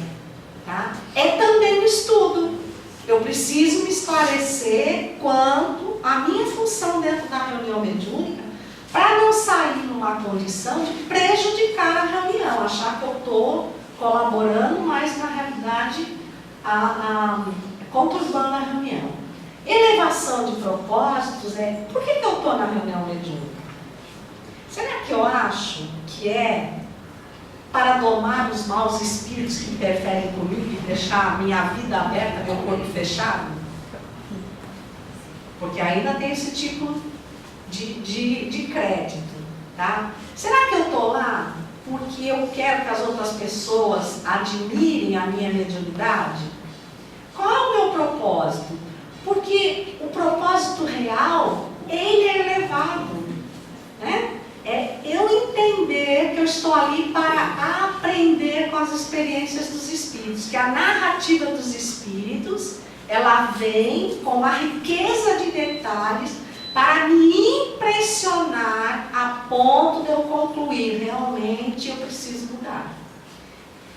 tá, é também um estudo. Eu preciso me esclarecer quanto à minha função dentro da reunião mediúnica, para não sair numa condição de prejudicar a reunião, achar que eu estou colaborando, mas na realidade conturbando a reunião. Elevação de propósitos por que eu estou na reunião mediúnica? Será que eu acho que é para domar os maus espíritos que interferem comigo e deixar a minha vida aberta, meu corpo fechado? Porque ainda tem esse tipo de crédito, tá? Será que eu estou lá porque eu quero que as outras pessoas admirem a minha mediunidade? Qual é o meu propósito? Porque o propósito real, ele é elevado, né? É eu entender que eu estou ali para aprender com as experiências dos espíritos, que a narrativa dos espíritos, ela vem com uma riqueza de detalhes para me impressionar a ponto de eu concluir, realmente eu preciso mudar.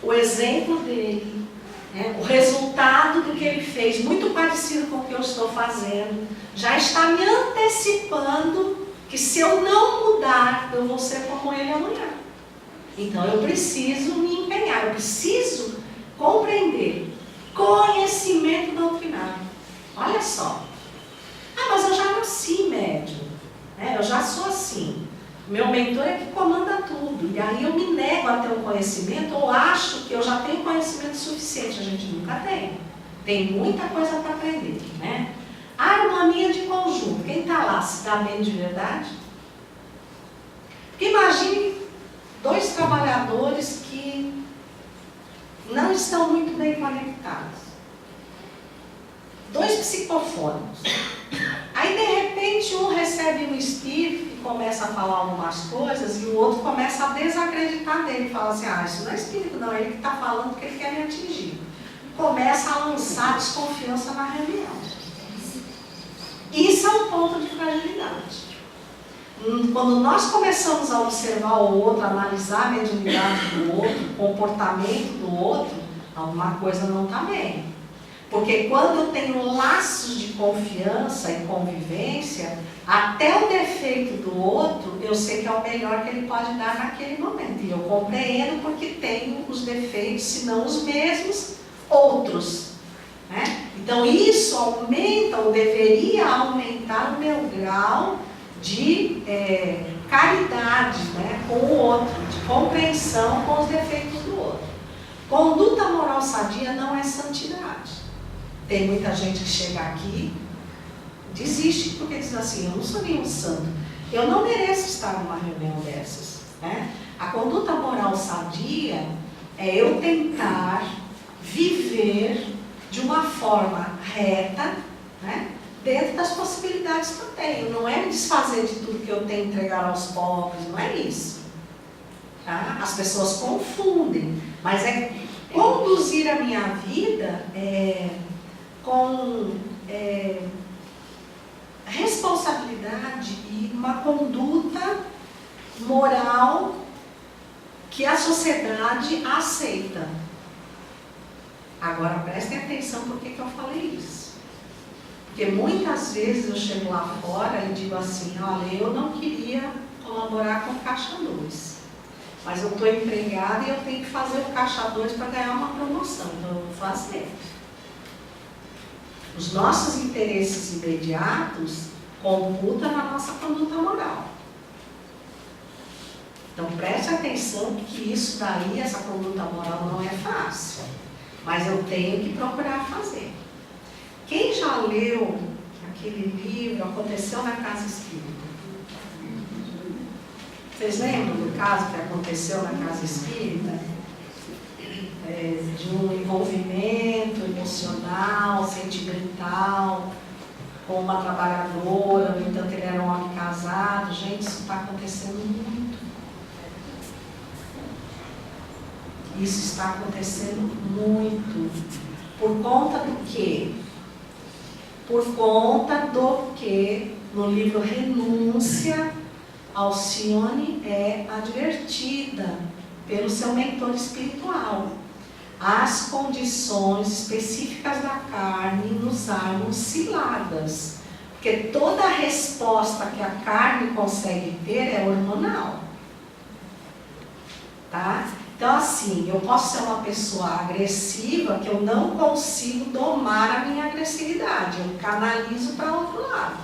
O exemplo dele, né, o resultado do que ele fez, muito parecido com o que eu estou fazendo, já está me antecipando que se eu não mudar, eu vou ser como ele amanhã. Então eu preciso me empenhar, eu preciso compreender. Conhecimento doutrinário. Olha só. Mas eu já nasci médium, né? Eu já sou assim. Meu mentor é que comanda tudo. E aí eu me nego a ter um conhecimento, ou acho que eu já tenho conhecimento suficiente. A gente nunca tem. Tem muita coisa para aprender, né? Harmonia de conjunto. Quem está lá se dá bem de verdade? Porque imagine dois trabalhadores que não estão muito bem conectados. Dois psicofônicos. Aí de repente um recebe um espírito que começa a falar algumas coisas e o outro começa a desacreditar dele. Fala assim, isso não é espírito não, é ele que está falando porque ele quer me atingir. Começa a lançar desconfiança na reunião. Isso é um ponto de fragilidade. Quando nós começamos a observar o outro, a analisar a mediunidade do outro, o comportamento do outro, alguma coisa não está bem. Porque quando eu tenho laços de confiança e convivência, até o defeito do outro, eu sei que é o melhor que ele pode dar naquele momento. E eu compreendo porque tenho os defeitos, se não os mesmos, outros. Né? Então isso aumenta, ou deveria aumentar o meu grau de caridade, né, com o outro, de compreensão com os defeitos do outro. Conduta moral sadia não é santidade. Tem muita gente que chega aqui, desiste porque diz assim, eu não sou nenhum santo, eu não mereço estar numa reunião dessas. Né? A conduta moral sadia é eu tentar viver de uma forma reta, né? Dentro das possibilidades que eu tenho. Não é me desfazer de tudo que eu tenho, entregar aos pobres, não é isso. Tá? As pessoas confundem, mas é conduzir a minha vida com responsabilidade e uma conduta moral que a sociedade aceita. Agora prestem atenção por que eu falei isso. Porque muitas vezes eu chego lá fora e digo assim, olha, eu não queria colaborar com o Caixa 2, mas eu estou empregada e eu tenho que fazer o Caixa 2 para ganhar uma promoção, então eu vou fazer. Os nossos interesses imediatos computam na nossa conduta moral. Então preste atenção que isso daí, essa conduta moral não é fácil. mas eu tenho que procurar fazer. Quem já leu aquele livro Aconteceu na Casa Espírita? Vocês lembram do caso que aconteceu na Casa Espírita? De um envolvimento emocional, sentimental, com uma trabalhadora, no entanto ele era um homem casado. Gente, isso está acontecendo muito. Isso está acontecendo muito. Por conta do quê? Por conta do que no livro Renúncia, Alcione é advertida pelo seu mentor espiritual. As condições específicas da carne nos armam ciladas. Porque toda a resposta que a carne consegue ter é hormonal. Tá? Então, assim, eu posso ser uma pessoa agressiva que eu não consigo domar a minha agressividade. Eu canalizo para outro lado.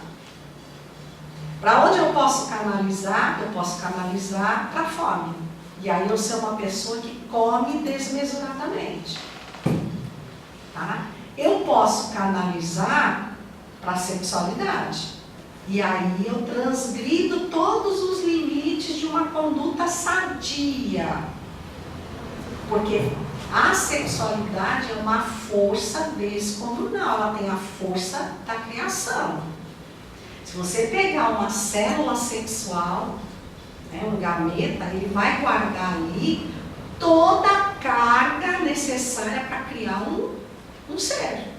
Para onde eu posso canalizar? Eu posso canalizar para a fome. E aí eu sou uma pessoa que come desmesuradamente. Tá? Eu posso canalizar para a sexualidade. E aí eu transgrido todos os limites de uma conduta sadia. Porque a sexualidade é uma força descomunal, ela tem a força da criação. Se você pegar uma célula sexual, um gameta, ele vai guardar ali toda a carga necessária para criar um ser,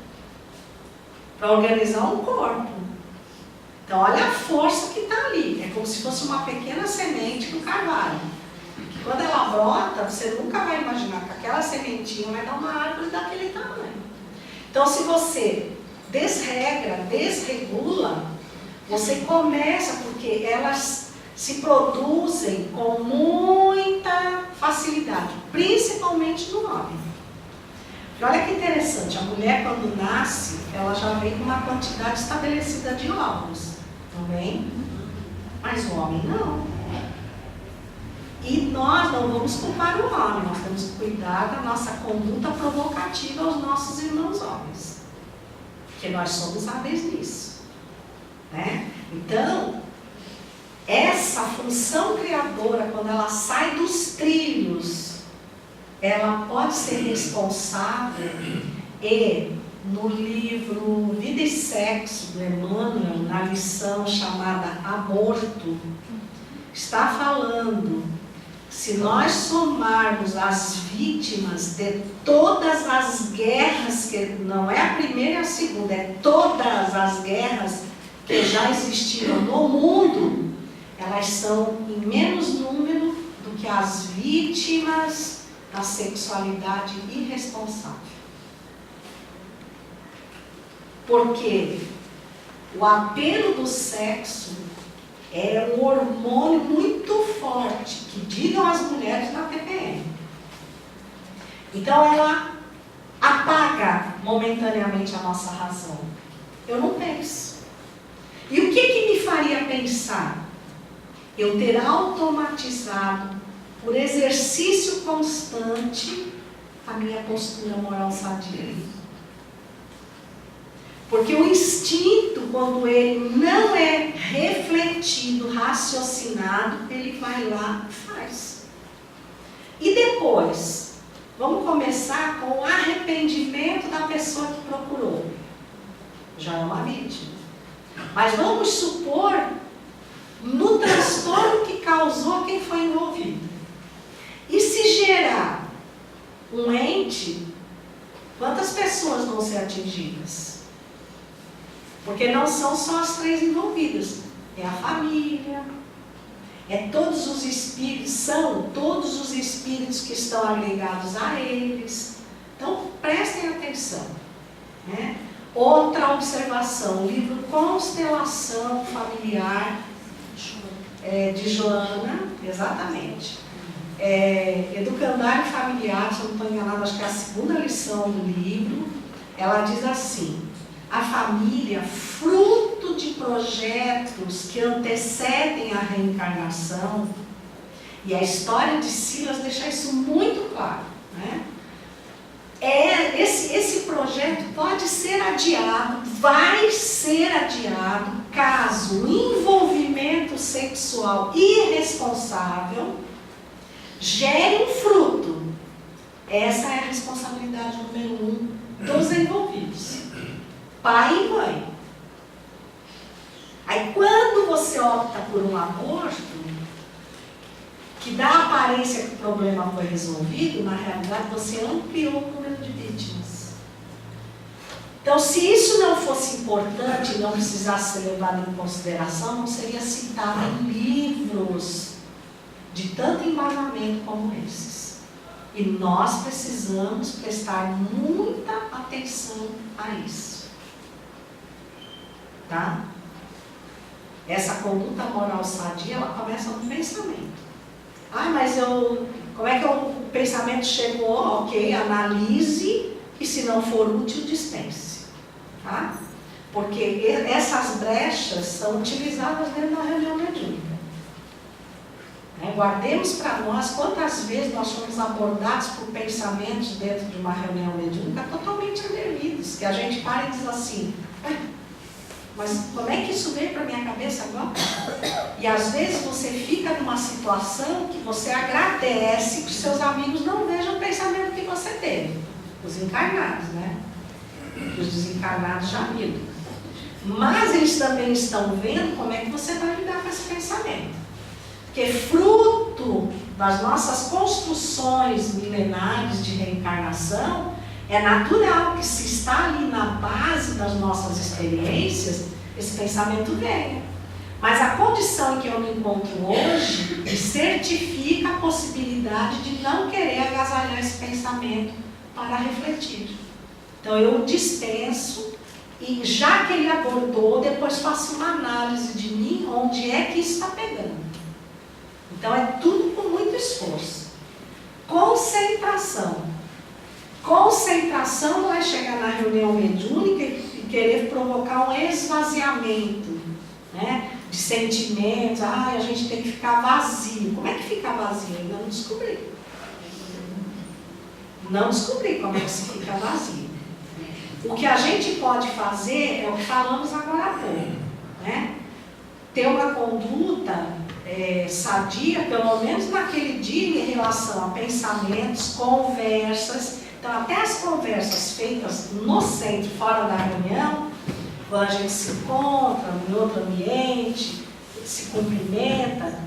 para organizar um corpo. Então, olha a força que está ali. É como se fosse uma pequena semente do carvalho. Que quando ela brota, você nunca vai imaginar que aquela sementinha vai dar uma árvore daquele tamanho. Então, se você desregra, desregula, você começa, porque elas se produzem com muita facilidade, principalmente no homem. E olha que interessante, a mulher quando nasce, ela já vem com uma quantidade estabelecida de óvulos, não vem? Mas o homem não. E nós não vamos culpar o homem, nós temos que cuidar da nossa conduta provocativa aos nossos irmãos homens. Porque nós somos hábeis nisso. Né? Então, essa função criadora, quando ela sai dos trilhos, ela pode ser responsável. E no livro Vida e Sexo, do Emmanuel, na lição chamada Aborto, está falando, se nós somarmos as vítimas de todas as guerras, que não é a primeira e a segunda, é todas as guerras que já existiram no mundo, elas são em menos número do que as vítimas da sexualidade irresponsável. Porque o apelo do sexo é um hormônio muito forte, que digam as mulheres da TPM. Então ela apaga momentaneamente a nossa razão. Eu não penso. E o que me faria pensar? Eu ter automatizado, por exercício constante, a minha postura moral sadia. Porque o instinto, quando ele não é refletido, raciocinado, ele vai lá e faz. E depois, vamos começar com o arrependimento da pessoa que procurou. Já é uma vítima. Mas vamos supor no transtorno que causou quem foi envolvido. E se gerar um ente, quantas pessoas vão ser atingidas? Porque não são só as 3 envolvidas, é a família, é todos os espíritos, são todos os espíritos que estão agregados a eles. Então, prestem atenção. Né? Outra observação, o livro Constelação Familiar, de Joana, exatamente. Educandário Familiar, se eu não estou enganada, acho que é a 2ª lição do livro, ela diz assim: a família, fruto de projetos que antecedem a reencarnação, e a história de Silas deixa isso muito claro, né? esse projeto pode ser adiado, vai ser adiado, caso o envolvimento sexual irresponsável gere um fruto. Essa é a responsabilidade número 1 dos envolvidos, pai e mãe. Aí quando você opta por um aborto, que dá a aparência que o problema foi resolvido, na realidade você ampliou o número de vítimas. Então, se isso não fosse importante e não precisasse ser levado em consideração, não seria citado em livros de tanto embasamento como esses. E nós precisamos prestar muita atenção a isso. Tá? Essa conduta moral sadia, ela começa no pensamento. Ah, mas como é que o pensamento chegou? Ok, analise e se não for útil, dispense. Tá? Porque essas brechas são utilizadas dentro da reunião mediúnica. Guardemos para nós quantas vezes nós fomos abordados por pensamentos dentro de uma reunião mediúnica totalmente indevidos, que a gente para e diz assim, mas como é que isso veio para a minha cabeça agora? E às vezes você fica numa situação que você agradece que seus amigos não vejam o pensamento que você teve. Os encarnados, né? Os desencarnados já viram. Mas eles também estão vendo como é que você vai lidar com esse pensamento. Porque fruto das nossas construções milenares de reencarnação, é natural que se está ali na base das nossas experiências, esse pensamento venha. Mas a condição em que eu me encontro hoje me certifica a possibilidade de não querer agasalhar esse pensamento para refletir. Então eu dispenso e já que ele abordou, depois faço uma análise de mim, onde é que isso está pegando. Então é tudo com muito esforço. Concentração. Concentração não é chegar na reunião mediúnica e querer provocar um esvaziamento, né, de sentimentos. A gente tem que ficar vazio. Como é que fica vazio? Ainda não descobri. Não descobri como é que se fica vazio. O que a gente pode fazer é o que falamos agora há pouco, né? Ter uma conduta sadia, pelo menos naquele dia, em relação a pensamentos, conversas. Então, até as conversas feitas no centro, fora da reunião, quando a gente se encontra em outro ambiente, se cumprimenta,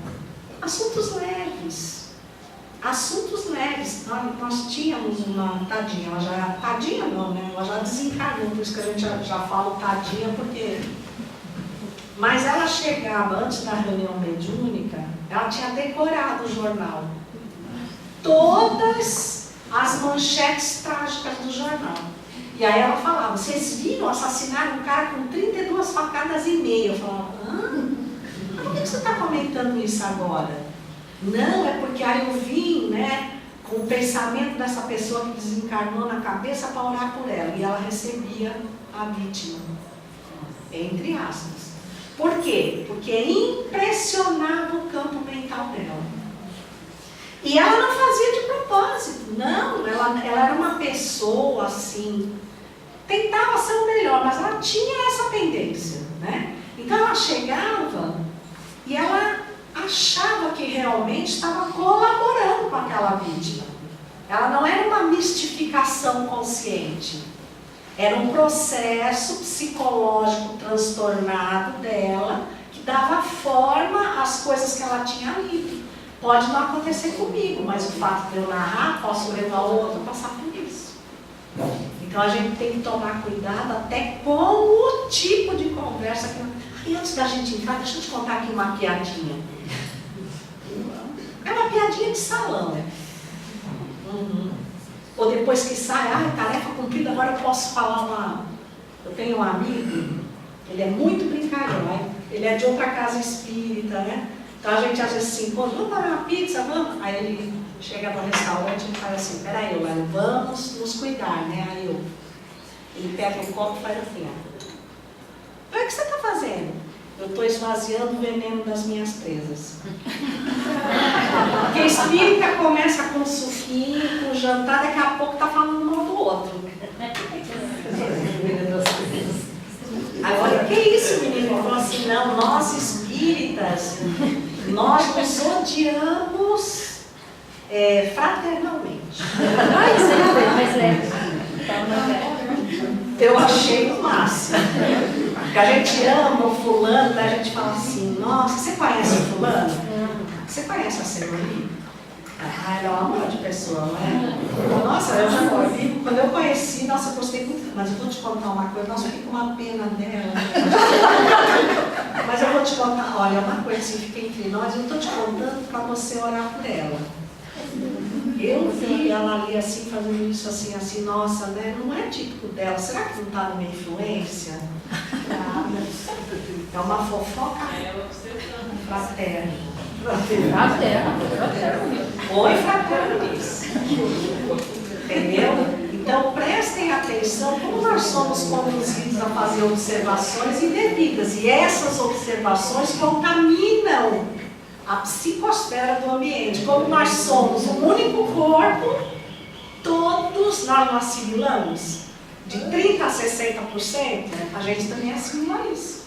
assuntos leves. Assuntos leves. Nós tínhamos uma tadinha, tadinha não, né? Ela já desencarnou, por isso que a gente já fala tadinha, porque... Mas ela chegava antes da reunião mediúnica, ela tinha decorado o jornal. Todas as manchetes trágicas do jornal. E aí ela falava, vocês viram, assassinaram um cara com 32 facadas e meia. Eu falava, mas por que você está comentando isso agora? Não, é porque aí eu vim, né, com o pensamento dessa pessoa que desencarnou na cabeça para orar por ela. E ela recebia a vítima, entre aspas. Por quê? Porque impressionava o campo mental dela. E ela não fazia de propósito, não, ela era uma pessoa assim, tentava ser o melhor, mas ela tinha essa tendência, né? Então ela chegava e ela achava que realmente estava colaborando com aquela vítima. Ela não era uma mistificação consciente, era um processo psicológico transtornado dela, que dava forma às coisas que ela tinha lido. Pode não acontecer comigo, mas o fato de eu narrar, posso levar o outro a passar por isso. Então a gente tem que tomar cuidado até com o tipo de conversa que... E antes da gente entrar, deixa eu te contar aqui uma piadinha. É uma piadinha de salão. Ou depois que sai, tarefa cumprida, agora eu posso falar uma... Eu tenho um amigo, ele é muito brincalhão, ele é de outra casa espírita, né? Então a gente às vezes se encontra, vamos comer uma pizza, vamos? Aí ele chega no restaurante e fala assim, peraí, vamos nos cuidar, né? Ele pega o copo e faz assim, ó. O que você está fazendo? eu estou esvaziando o veneno das minhas presas. Porque espírita começa com suquinho, com jantar, daqui a pouco está falando mal do outro. Agora, que isso, menino? Ele falou assim, não, nós espíritas, nós nos odiamos fraternalmente. Mas é. Eu achei o máximo. Porque a gente ama o fulano, daí a gente fala assim, nossa, você conhece o fulano? Você conhece a Senhoria? Ah, ela é um amor de pessoa, não é? Nossa, eu já ouvi, quando eu conheci, nossa, eu gostei muito, mas eu vou te contar uma coisa, nossa, eu fiquei com uma pena dela. Mas eu vou te contar, olha, uma coisa assim, fica entre nós, eu estou te contando para você orar por ela. Eu vi ela ali assim, fazendo isso assim, assim, nossa, né? Não é típico dela. Será que não está numa influência? É uma fofoca fraterna. Oi, fraternis. Entendeu? Então prestem atenção como nós somos conduzidos a fazer observações indevidas. E essas observações contaminam a psicosfera do ambiente. Como nós somos um único corpo, todos nós não assimilamos. De 30% a 60%, a gente também assimila isso.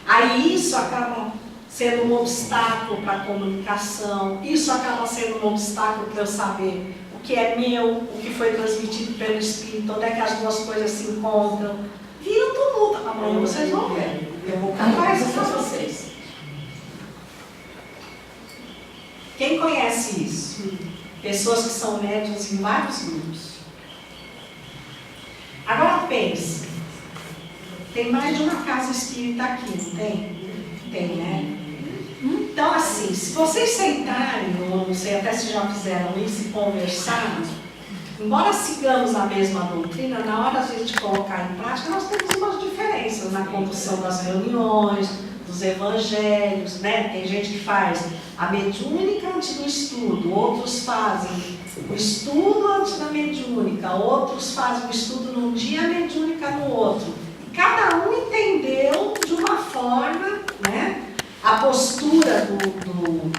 Aí isso acaba sendo um obstáculo para a comunicação, isso acaba sendo um obstáculo para eu saber o que é meu, o que foi transmitido pelo Espírito, onde é que as duas coisas se encontram. Vira um tumulto. Amanhã vocês vão ver. Eu vou contar isso para vocês. Quem conhece isso? Pessoas que são médiuns em vários grupos. Agora pense, tem mais de uma casa espírita aqui, não tem? Tem, né? Então assim, se vocês sentarem, ou não sei até se já fizeram isso e conversar, embora sigamos a mesma doutrina, na hora de a gente colocar em prática, nós temos umas diferenças na condução das reuniões, dos evangelhos, né? Tem gente que faz a mediúnica antes do estudo, outros fazem o estudo antes da mediúnica, outros fazem o estudo num dia, a mediúnica no outro. E cada um entendeu de uma forma, né? A postura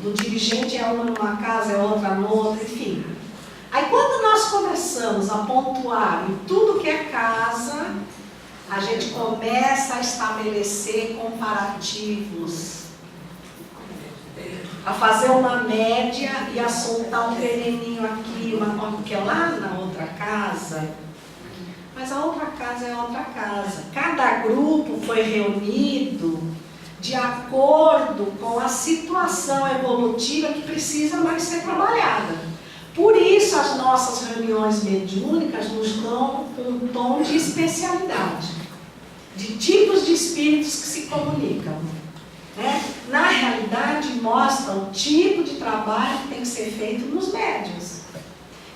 do dirigente é uma numa casa, é outra noutra, enfim. Aí quando nós começamos a pontuar em tudo que é casa, a gente começa a estabelecer comparativos, a fazer uma média e a soltar um veneninho aqui, porque lá na outra casa, mas a outra casa é outra casa. Cada grupo foi reunido de acordo com a situação evolutiva que precisa mais ser trabalhada. Por isso as nossas reuniões mediúnicas nos dão um tom de especialidade, de tipos de espíritos que se comunicam. Né? Na realidade, mostra o tipo de trabalho que tem que ser feito nos médiuns.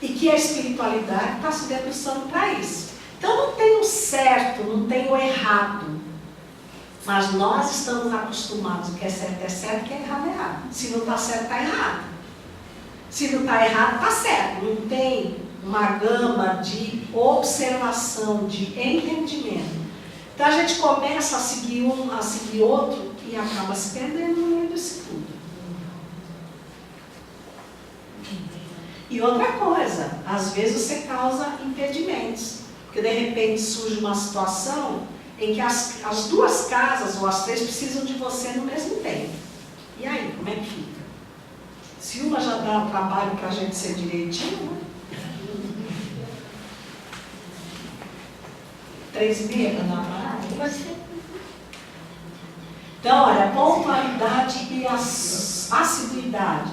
E que a espiritualidade está se debruçando para isso. Então não tem o certo, não tem o errado. Mas nós estamos acostumados, o que é certo, o que é errado é errado. Se não está certo, está errado. Se não está errado, está certo. Não tem uma gama de observação, de entendimento. Então a gente começa a seguir um, a seguir outro e acaba se perdendo no meio disso tudo. E outra coisa, às vezes você causa impedimentos. Porque de repente surge uma situação em que as duas casas ou as três precisam de você no mesmo tempo. E aí, como é que fica? Se uma já dá trabalho para a gente ser direitinho, né? 3,5 para dar trabalho. Então, olha, pontualidade e assiduidade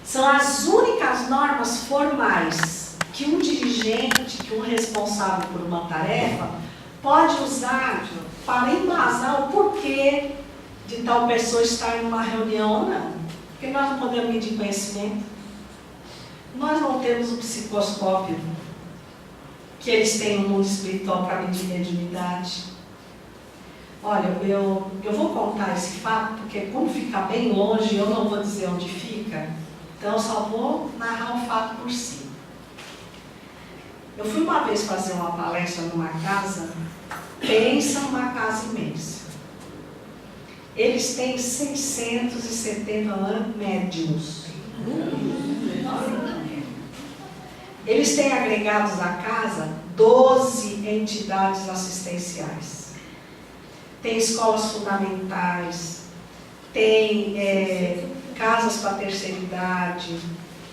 são as únicas normas formais que um dirigente, que um responsável por uma tarefa pode usar para embasar o porquê de tal pessoa estar em uma reunião ou não. Porque nós não podemos medir conhecimento. Nós não temos o psicoscópio que eles têm no mundo espiritual para medir mediunidade. Olha, eu vou contar esse fato, porque como fica bem longe, eu não vou dizer onde fica, então eu só vou narrar o fato por si. Eu fui uma vez fazer uma palestra numa casa, pensa numa casa imensa. Eles têm 670 médiums. Eles têm agregados à casa 12 entidades assistenciais. Tem escolas fundamentais, tem casas para terceira idade,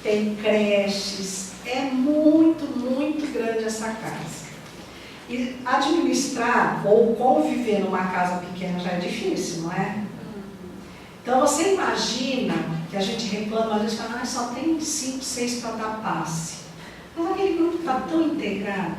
tem creches. É muito, muito grande essa casa. E administrar ou conviver numa casa pequena já é difícil, não é? Então você imagina que a gente reclama, às vezes fala, só tem 5, 6 para dar passe. Mas aquele grupo está tão integrado,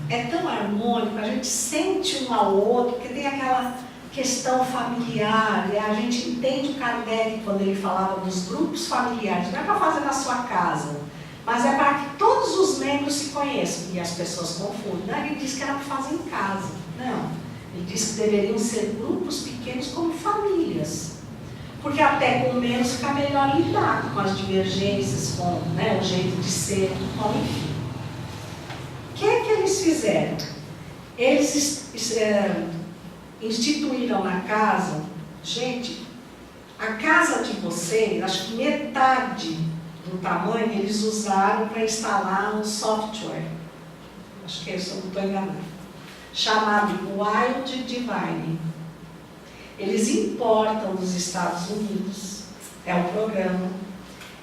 é tão harmônico, a gente sente um ao outro, porque tem aquela questão familiar, e a gente entende o Kardec quando ele falava dos grupos familiares, não é para fazer na sua casa, mas é para que todos os membros se conheçam. E as pessoas confundem. Não, ele disse que era para fazer em casa. Não. Ele disse que deveriam ser grupos pequenos como famílias. Porque até com menos fica melhor lidar com as divergências, com o jeito de ser, com enfim. O que é que eles fizeram? Eles instituíram na casa, gente, a casa de vocês, acho que metade do tamanho, eles usaram para instalar um software, acho que isso eu não estou enganando, chamado Wild Divine. Eles importam dos Estados Unidos, é um programa.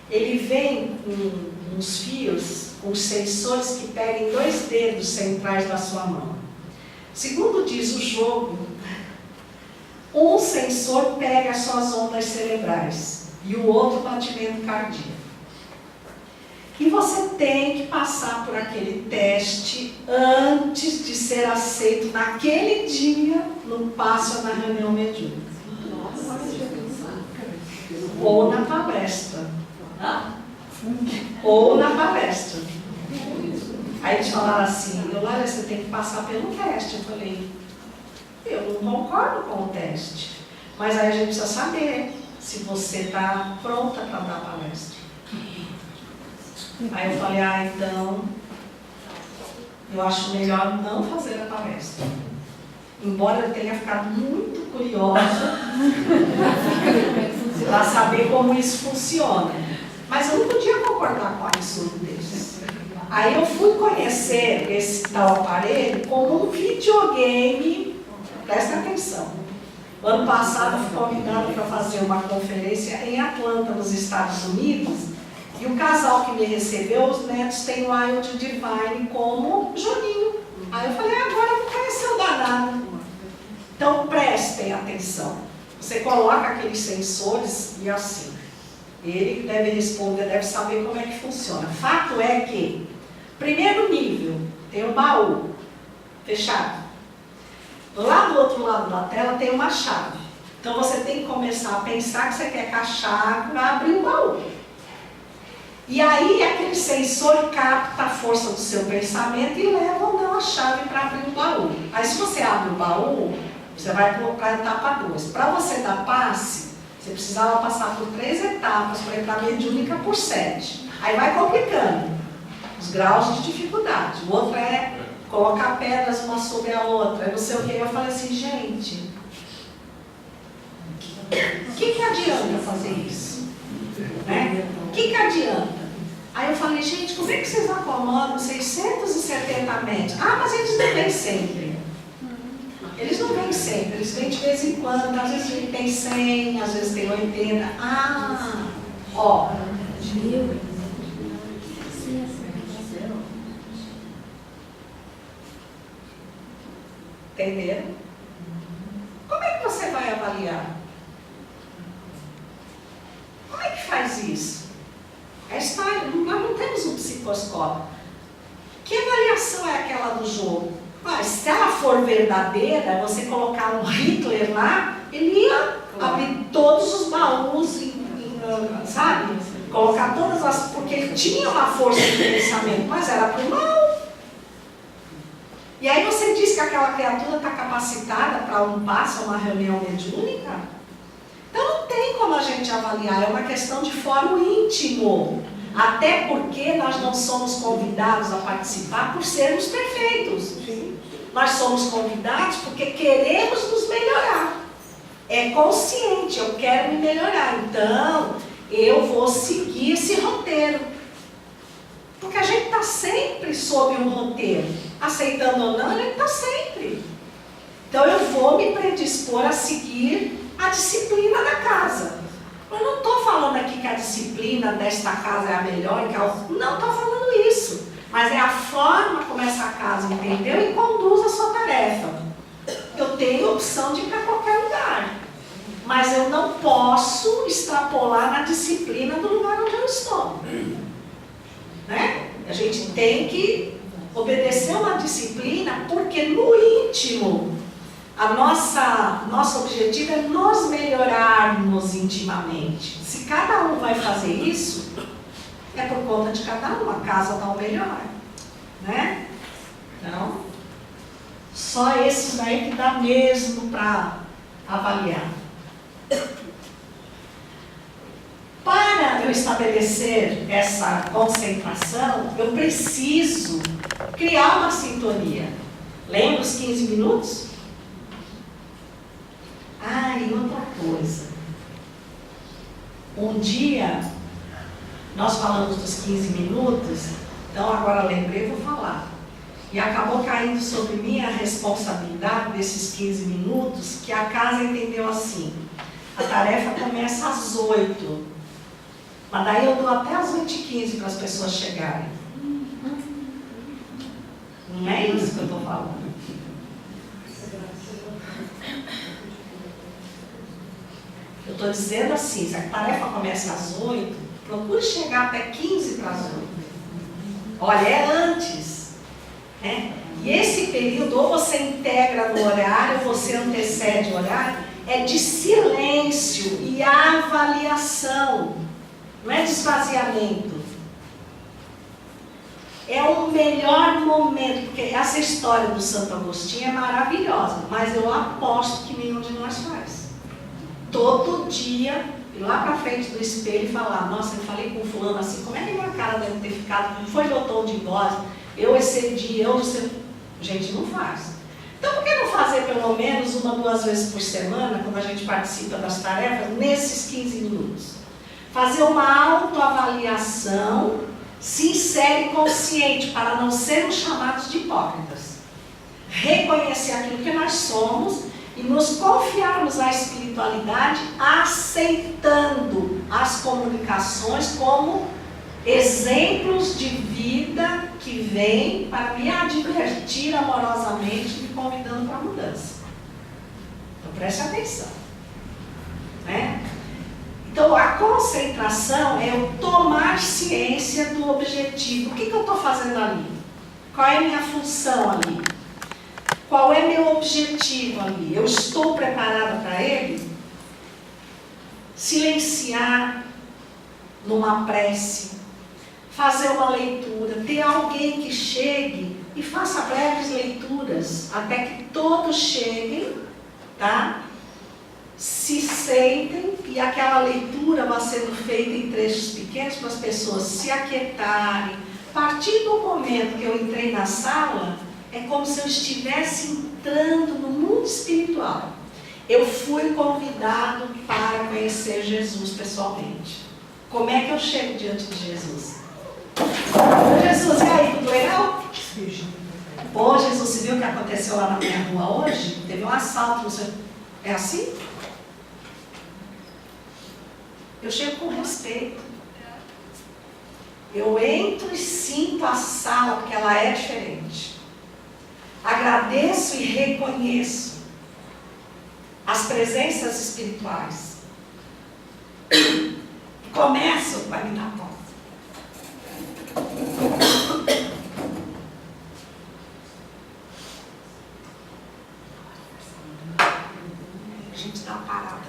Ele vem com uns fios, com sensores que pegam 2 dedos centrais da sua mão. Segundo diz o jogo, um sensor pega as suas ondas cerebrais e o outro batimento cardíaco. E você tem que passar por aquele teste antes de ser aceito naquele dia no passe ou na reunião mediúnica. Ou na palestra. Ou na palestra. Aí eles falaram assim, olha, você tem que passar pelo teste. Eu falei, eu não concordo com o teste. Mas aí a gente precisa saber se você está pronta para dar a palestra. Aí eu falei, então, eu acho melhor não fazer a palestra. Embora eu tenha ficado muito curiosa para saber como isso funciona. Mas eu não podia concordar com um absurdo desses. Aí eu fui conhecer esse tal aparelho como um videogame, presta atenção. No ano passado eu fui convidada para fazer uma conferência em Atlanta, nos Estados Unidos. E o casal que me recebeu, os netos têm o Wild Divine como Juninho. Aí eu falei, agora eu vou conhecer o danado. Então prestem atenção. Você coloca aqueles sensores e assim. Ele deve responder, deve saber como é que funciona. Fato é que, primeiro nível, tem um baú fechado. Lá do outro lado da tela tem uma chave. Então você tem que começar a pensar que você quer que a chave para abrir o baú. E aí aquele sensor capta a força do seu pensamento e leva ou não a chave para abrir o baú. Aí se você abre o baú, você vai para a etapa 2. Para você dar passe, você precisava passar por 3 etapas para ir para a mediúnica por 7. Aí vai complicando os graus de dificuldade. O outro é colocar pedras uma sobre a outra, não sei o que. Eu falei assim, gente, o que adianta fazer isso? Né? O que adianta? Aí eu falei, gente, como é que vocês acomodam 670 médios? Ah, mas eles não vêm sempre. Eles não vêm sempre, eles vêm de vez em quando, às vezes tem 100, às vezes tem 80. Ah, ó. Entenderam? Como é que você vai avaliar? Como é que faz isso? É história, nós não temos um psicoscópio. Que avaliação é aquela do jogo? Mas se ela for verdadeira, você colocar um Hitler lá, ele ia abrir todos os baús, sabe? Colocar todas as... Porque ele tinha uma força de pensamento, mas era para o mal. E aí você diz que aquela criatura está capacitada para um passo, uma reunião mediúnica? Então não tem como a gente avaliar, é uma questão de fórum íntimo. Até porque nós não somos convidados a participar por sermos perfeitos. Nós somos convidados porque queremos nos melhorar. é consciente, eu quero me melhorar, então eu vou seguir esse roteiro. Porque a gente está sempre sob um roteiro, aceitando ou não, a gente está sempre. Então eu vou me predispor a seguir a disciplina da casa. Eu não estou falando aqui que a disciplina desta casa é a melhor, que não estou falando isso. Mas é a forma como essa casa entendeu e conduz a sua tarefa. Eu tenho opção de ir para qualquer lugar. Mas eu não posso extrapolar na disciplina do lugar onde eu estou. Né? A gente tem que obedecer uma disciplina porque no íntimo, nosso objetivo é nos melhorarmos intimamente. Se cada um vai fazer isso, é por conta de cada um, a casa dá o melhor. Né? Então, só esses daí que dá mesmo para avaliar. Para eu estabelecer essa concentração, eu preciso criar uma sintonia. Lembra os 15 minutos? Ah, e outra coisa. Um dia, nós falamos dos 15 minutos, então agora lembrei, vou falar. E acabou caindo sobre mim a responsabilidade desses 15 minutos, que a casa entendeu assim. A tarefa começa às 8. Mas daí eu dou até às 8h15 para as pessoas chegarem. Não é isso que eu estou falando. Eu estou dizendo assim, se a tarefa começa às 8, procure chegar até 15 para as 8. Olha, é antes. Né? E esse período, ou você integra no horário, ou você antecede o horário, é de silêncio e avaliação. Não é desvaziamento. É o melhor momento, porque essa história do Santo Agostinho é maravilhosa, mas eu aposto que nenhum de nós faz. Todo dia, ir lá para frente do espelho e falar, nossa, eu falei com o fulano assim, como é que minha cara deve ter ficado, como foi meu tom de voz, eu excedi, gente, não faz. Então, por que não fazer pelo menos 1 ou 2 vezes por semana, quando a gente participa das tarefas, nesses 15 minutos? Fazer uma autoavaliação sincera e consciente, para não sermos chamados de hipócritas. Reconhecer aquilo que nós somos e nos confiarmos à espiritualidade, aceitando as comunicações como exemplos de vida que vêm para me advertir amorosamente, me convidando para a mudança. Então preste atenção. Né? Então a concentração é eu tomar ciência do objetivo. O que eu estou fazendo ali? Qual é a minha função ali? Qual é meu objetivo ali? Eu estou preparada para ele? Silenciar numa prece, fazer uma leitura, ter alguém que chegue e faça breves leituras, até que todos cheguem, tá? Se sentem e aquela leitura vai sendo feita em trechos pequenos para as pessoas se aquietarem. A partir do momento que eu entrei na sala, é como se eu estivesse entrando no mundo espiritual. Eu fui convidado para conhecer Jesus pessoalmente. Como é que eu chego diante de Jesus? Jesus, e aí, tudo legal? Pô, Jesus, você viu o que aconteceu lá na minha rua hoje? Teve um assalto, você... É assim? Eu chego com respeito. Eu entro e sinto a sala, porque ela é diferente. Agradeço e reconheço as presenças espirituais. Começo com a minha voz. A gente dá uma parada.